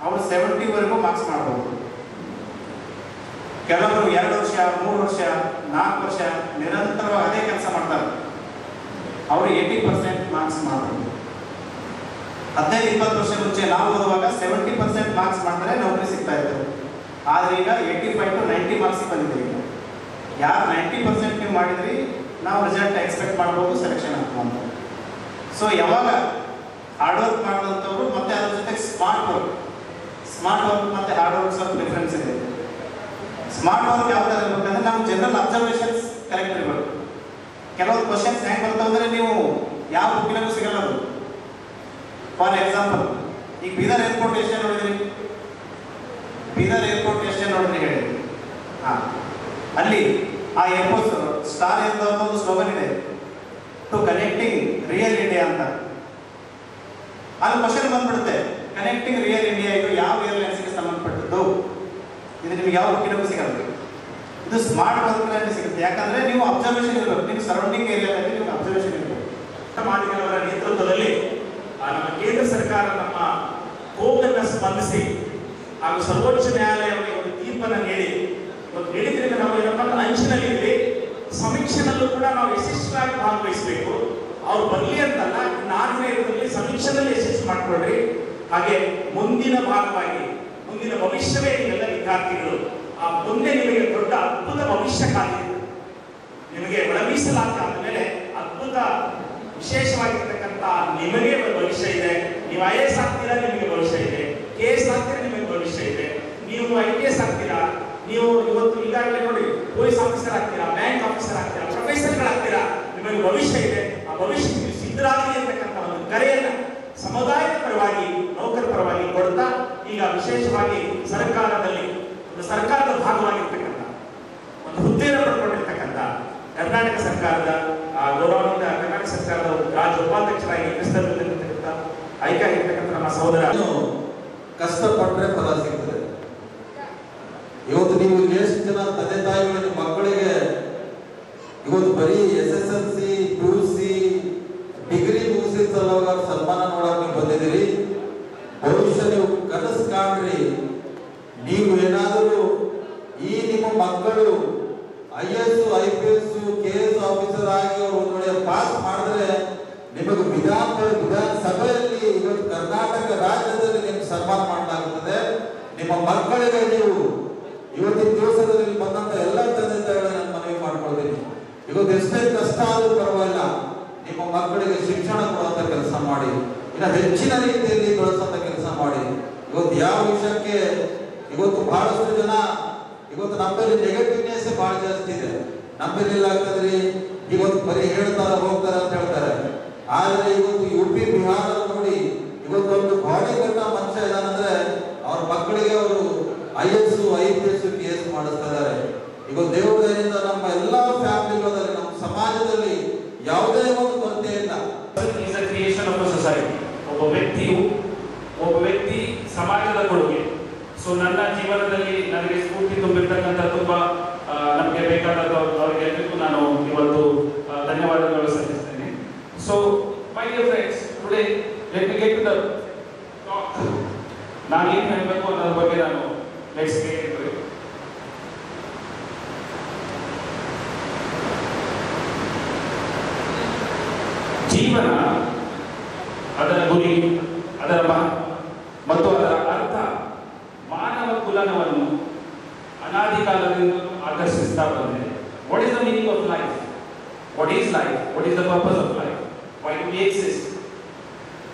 ಅವರು 70ವರೆಗೂ ಮಾರ್ಕ್ಸ್ ಮಾಡ್ಬೋದು. ಕೆಲವರು 2 ವರ್ಷ 3 ವರ್ಷ 4 ವರ್ಷ ನಿರಂತರವಾಗಿ ಅದೇ ಕೆಲಸ ಮಾಡ್ತಾರೆ, ಅವರು 80% ಮಾರ್ಕ್ಸ್ ಮಾಡ್ಬೋದು. 15-20 ವರ್ಷ ಮುಂಚೆ ನಾವು ಓದುವಾಗ 70% ಮಾರ್ಕ್ಸ್ ಮಾಡಿದ್ರೆ ನೌಕರಿ ಸಿಗ್ತಾ ಇತ್ತು. ಆದರೆ ಈಗ 85 to 90 ಮಾರ್ಕ್ಸ್ ಬಂದಿದೆ. ಈಗ ಯಾರು 90% ನೀವು ಮಾಡಿದ್ರಿ ನಾವು ರಿಸಲ್ಟ್ ಎಕ್ಸ್ಪೆಕ್ಟ್ ಮಾಡ್ಬೋದು, ಸೆಲೆಕ್ಷನ್ ಆಗ್ತದೆ ಅಂತ. ಸೊ ಯಾವಾಗ ಹಾರ್ಡ್ ವರ್ಕ್ ಮಾಡಿದಂಥವ್ರು ಮತ್ತೆ ಅದ್ರ ಜೊತೆಗೆ ಸ್ಮಾರ್ಟ್ ವರ್ಕ್ ಮತ್ತು ಹಾರ್ಡ್ ವರ್ಕ್ ಸ್ವಲ್ಪ ಡಿಫ್ರೆನ್ಸ್ ಇದೆ. ಸ್ಮಾರ್ಟ್ ವರ್ಕ್ ಯಾವ ಥರ ಇರ್ಬೇಕಂದ್ರೆ ನಾವು ಜನರಲ್ ಅಬ್ಸರ್ವೇಷನ್ಸ್ ಕರೆಕ್ಟ್ ಇರಬೇಕು. ಕೆಲವೊಂದು ಕ್ವಶನ್ಸ್ ಹೆಂಗೆ ಬರ್ತಾವಂದ್ರೆ ನೀವು ಯಾವ ಬುಕ್ಕಿನಾಗೂ ಸಿಗಲ್ಲ ಅದು. ಫಾರ್ ಎಕ್ಸಾಂಪಲ್, ಈಗ ಬೀದರ್ ಏರ್ಪೋರ್ಟ್ ಎಷ್ಟು ನೋಡಿದ್ರಿ? ಬೀದರ್ ಏರ್ಪೋರ್ಟ್ ಎಷ್ಟು ನೋಡಿದ್ರಿ ಹೇಳಿ? ಹಾಂ, ಅಲ್ಲಿ ಆ ಏರ್ಪೋರ್ಟ್ ಸ್ಟಾರ್ ಅಂತ ಒಂದು ಸ್ಲೋಗನ್ ಇದೆ, ಟು ಕನೆಕ್ಟಿಂಗ್ ರಿಯಲ್ ಇಂಡಿಯಾ ಅಂತ. ಅಲ್ಲಿ ಕ್ವಶನ್ ಬಂದ್ಬಿಡುತ್ತೆ, ಕನೆಕ್ಟಿಂಗ್ ರಿಯಲ್ ಇಂಡಿಯಾ ಇದು ಯಾವ ಏರ್ಲೈನ್ಸ್ಗೆ ಸಂಬಂಧಪಟ್ಟದ್ದು? ಇದು ನಿಮಗೆ ಯಾವ ಬುಕ್ಕಿನಾಗೂ ಸಿಗಲ್ಲ. ಇದು ಸ್ಮಾರ್ಟ್ ವರ್ಕ್ನಲ್ಲಿ ಸಿಗುತ್ತೆ. ಯಾಕಂದ್ರೆ ನೀವು ಅಬ್ಸರ್ವೇಷನ್ ಇರಬೇಕು, ನಿಮ್ಮ ಸರೌಂಡಿಂಗ್ ಏರಿಯಾದಲ್ಲಿ ನೀವು ಅಬ್ಸರ್ವೇಷನ್ ಇರಬೇಕು. ಮಾದಿಗರವರ ನೇತೃತ್ವದಲ್ಲಿ ನಮ್ಮ ಕೇಂದ್ರ ಸರ್ಕಾರ ನಮ್ಮ ಕೂಗನ್ನು ಸ್ಪಂದಿಸಿ ಹಾಗೂ ಸರ್ವೋಚ್ಚ ನ್ಯಾಯಾಲಯಕ್ಕೆ ಒಂದು ತೀರ್ಪನ್ನು ನೀಡಿ ಇವತ್ತು ನೀಡಿದ್ರಿಂದ ನಾವು ಏನಪ್ಪ ಅಂಚಿನಲ್ಲಿದ್ವಿ, ಸಮೀಕ್ಷೆನಲ್ಲೂ ಕೂಡ ನಾವು ಯಶಸ್ವಿಯಾಗಿ ಭಾಗವಹಿಸಬೇಕು. ಅವ್ರು ಬರಲಿ ಅಂತಲ್ಲ, 4 ದಿನದಲ್ಲಿ ಸಮೀಕ್ಷೆನಲ್ಲಿ ಯಶಸ್ವಿ ಮಾಡ್ಕೊಳ್ರಿ. ಹಾಗೆ ಮುಂದಿನ ಭಾಗವಾಗಿ ಮುಂದಿನ ಭವಿಷ್ಯವೇ ನೀವೆಲ್ಲ ವಿದ್ಯಾರ್ಥಿಗಳು, ಆ ಮುಂದೆ ನಿಮಗೆ ದೊಡ್ಡ ಅದ್ಭುತ ಭವಿಷ್ಯ ಕಾದಿದೆ. ನಿಮಗೆ ಒಳಮೀಸಲಾದ ಮೇಲೆ ಅದ್ಭುತ ವಿಶೇಷವಾಗಿರ್ತಕ್ಕಂಥ ನಿಮಗೆ ಭವಿಷ್ಯ ಇದೆ. ನೀವು IAS ಆಗ್ತೀರಾ, ನಿಮಗೆ ಭವಿಷ್ಯ ಇದೆ. KS ಆಗ್ತೀರಾ, ನಿಮಗೆ ಭವಿಷ್ಯ ಇದೆ. ನೀವು IPS ಆಗ್ತೀರಾ, ನೀವು ಇವತ್ತು ಈಗಾಗಲೇ ನೋಡಿ ಪೊಲೀಸ್ ಆಫೀಸರ್ ಆಗ್ತೀರಾ, ಬ್ಯಾಂಕ್ ಆಫೀಸರ್ ಆಗ್ತೀರಾ, ಪ್ರೊಫೆಸರ್ಗಳಾಗ್ತೀರಾ, ನಿಮಗೆ ಭವಿಷ್ಯ ಇದೆ. ಆ ಭವಿಷ್ಯಕ್ಕೆ ಸಿದ್ಧರಾಗಲಿ ಅಂತಕ್ಕಂಥ ಒಂದು ಕರೆಯನ್ನ ಸಮುದಾಯದ ಪರವಾಗಿ, ನೌಕರ ಪರವಾಗಿ ಕೊಡ್ತಾ, ಈಗ ವಿಶೇಷವಾಗಿ ಸರ್ಕಾರದಲ್ಲಿ ಒಂದು ಸರ್ಕಾರದ ಭಾಗವಾಗಿರ್ತಕ್ಕಂಥ ಒಂದು ಹುದ್ದೆಯನ್ನು ಪಡ್ಕೊಂಡಿರ್ತಕ್ಕಂಥ ಕರ್ನಾಟಕ ಸರ್ಕಾರದ ಗೌರವಾನ್ವಿತ ಕರ್ನಾಟಕ ಸರ್ಕಾರದ ರಾಜ್ಯ ಉಪಾಧ್ಯಕ್ಷರಾಗಿ ಕೆಲಸದಲ್ಲಿರ್ತಕ್ಕಂಥ ಆಯ್ಕೆ ಆಗಿರ್ತಕ್ಕಂಥ ನಮ್ಮ ಸಹೋದರ ಕಷ್ಟಪಟ್ಟರೆ ಫಲ ಸಿಗ್ತದೆ. ಇವತ್ತು ನೀವು ಎಷ್ಟು ಜನ ತಂದೆ ತಾಯಿಗಳು ನಿಮ್ಮ ಮಕ್ಕಳಿಗೆ ಇವತ್ತು ಬರೀ SSLC PUC ಡಿಗ್ರಿ ಮುಗಿಸಿದ ಸಲುವಾಗ ಸನ್ಮಾನ ನೋಡಕ್ ನೀವು ಬಂದಿದ್ದೀರಿ. ಭವಿಷ್ಯ ನೀವು ಕನಸು ಕಾಣ್ರಿ. ನೀವು ಏನಾದರೂ ಈ ನಿಮ್ಮ ಮಕ್ಕಳು IAS IPS KS ಆಫೀಸರ್ ಆಗಿ ಅವರು ಒಂದು ವೇಳೆ ಪಾಸ್ ಮಾಡಿದ್ರೆ ನಿಮಗೆ ವಿಧಾನಸಭೆಯಲ್ಲಿ ಇವತ್ತು ಕರ್ನಾಟಕ ರಾಜ್ಯದಲ್ಲಿ ನಿಮ್ಗೆ ಸನ್ಮಾನ ಮಾಡಲಾಗುತ್ತದೆ. ನಿಮ್ಮ ಮಕ್ಕಳಿಗೆ ನೀವು ಇವತ್ತಿನ ದಿವಸದಲ್ಲಿ ಬಂದಂತ ಎಲ್ಲ ತಂದೆ ತಾಯಿಗಳನ್ನ ನಾನು ಮನವಿ ಮಾಡ್ಕೊಳ್ತೀನಿ. ಇವತ್ತು ಎಷ್ಟೇ ಕಷ್ಟ ಆದರೂ ಪರವಾಗಿಲ್ಲ, ನಿಮ್ಮ ಮಕ್ಕಳಿಗೆ ಶಿಕ್ಷಣ ಕೊಡುವಂತ ಕೆಲಸ ಮಾಡಿ, ಇನ್ನು ಹೆಚ್ಚಿನ ರೀತಿಯಲ್ಲಿ ಬೆಳೆಸುವಂತ ಕೆಲಸ ಮಾಡಿ. ಇವತ್ತು ಯಾವ ವಿಷಯಕ್ಕೆ ಇವತ್ತು ಬಹಳಷ್ಟು ಜನ ಇವತ್ತು ನಮ್ಮಲ್ಲಿ ನೆಗೆಟಿವ್ನೆಸ್ ಬಹಳ ಜಾಸ್ತಿ ಇದೆ. ನಮ್ಮಲ್ಲಿ ಏನಾಗ್ತದ್ರಿ, ಇವತ್ತು ಬರೀ ಹೇಳ್ತಾರ ಹೋಗ್ತಾರ ಅಂತ ಹೇಳ್ತಾರೆ. ಆದ್ರೆ ಇವತ್ತು UP ಬಿಹಾರ ನೋಡಿ, ಇವತ್ತೊಂದು ಬಾಡಿ ಕಟ್ಟ ಮನುಷ್ಯ ಇದಾನಂದ್ರೆ ಅವ್ರ ಮಕ್ಕಳಿಗೆ ಅವರು IAS IPS KS ಮಾಡಿಸ್ತಾ ಇದ್ದಾರೆ. ಇವತ್ತು ದೇವರಿಂದ ನಮ್ಮ ಎಲ್ಲಾ ಫ್ಯಾಮಿಲಿಗಳಲ್ಲಿ ನಮ್ಮ ಸಮಾಜದಲ್ಲಿ ಯಾವುದೇ ಒಂದು ಕೊರತೆ ಇಲ್ಲ. Creation of society. ಒಬ್ಬ ವ್ಯಕ್ತಿ ಸಮಾಜದ ಕೊಡುಗೆ. ಸೊ ನನ್ನ ಜೀವನದಲ್ಲಿ ನನಗೆ ಸ್ಫೂರ್ತಿ ತುಂಬಿರ್ತಕ್ಕಂಥ ತುಂಬಾ ನಮಗೆ ಬೇಕಾದ ಅವರಿಗೆಲ್ಲರಿಗೂ ನಾನು ಇವತ್ತು ಧನ್ಯವಾದಗಳು ಸಲ್ಲಿಸ್ತೇನೆ. So my dear friends, today let me get to the talk. ನಾನು ಏನು ಹೇಳಬೇಕು ಅನ್ನೋದ್ರ ಬಗ್ಗೆ ನಾನು ಲೆಟ್ಸ್ ಗೆಟ್ ಇಂಟು ಇಟ್. ಜೀವನ, ಅದರ ಗುರಿ, ಅದರ ಮತ್ತು ಅದರ ಅರ್ಥ ಮಾನವ ಕುಲನವನ್ನು ಅನಾದಿ ಕಾಲದಿಂದ ಆಕರ್ಷಿಸ್ತಾ ಬಂದಿದೆ. What is the meaning of life? What is life? What is the purpose of life? Why do we exist?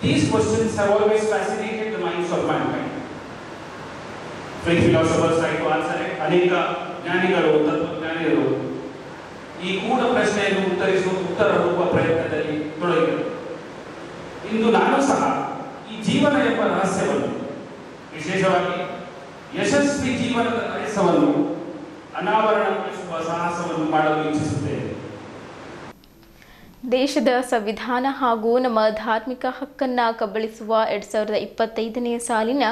These questions have always fascinated the minds of mankind. French philosophers try to answer it. ಅನೇಕ ಜ್ಞಾನಿಗಳು, ತತ್ವಜ್ಞಾನಿಗಳು ಈ ಕೂಡ ಪ್ರಶ್ನೆಯನ್ನು ಉತ್ತರ ಹುಡುಕುವ ಪ್ರಯತ್ನದಲ್ಲಿ ತೊಡಗಿದರು. ಇಂದು ನಾನು ಸಹ ಈ ಜೀವನ ಎಂಬ ರಹಸ್ಯವನ್ನು, ವಿಶೇಷವಾಗಿ ಯಶಸ್ವಿ ಜೀವನದ ರಹಸ್ಯವನ್ನು ಅನಾವರಣಗೊಳಿಸುವ ಸಾಹಸವನ್ನು ಮಾಡಲು ಇಚ್ಛಿಸುತ್ತೇನೆ. ದೇಶದ ಸಂವಿಧಾನ ಹಾಗೂ ನಮ್ಮ ಧಾರ್ಮಿಕ ಹಕ್ಕನ್ನು ಕಬಳಿಸುವ 2025ನೇ ಸಾಲಿನ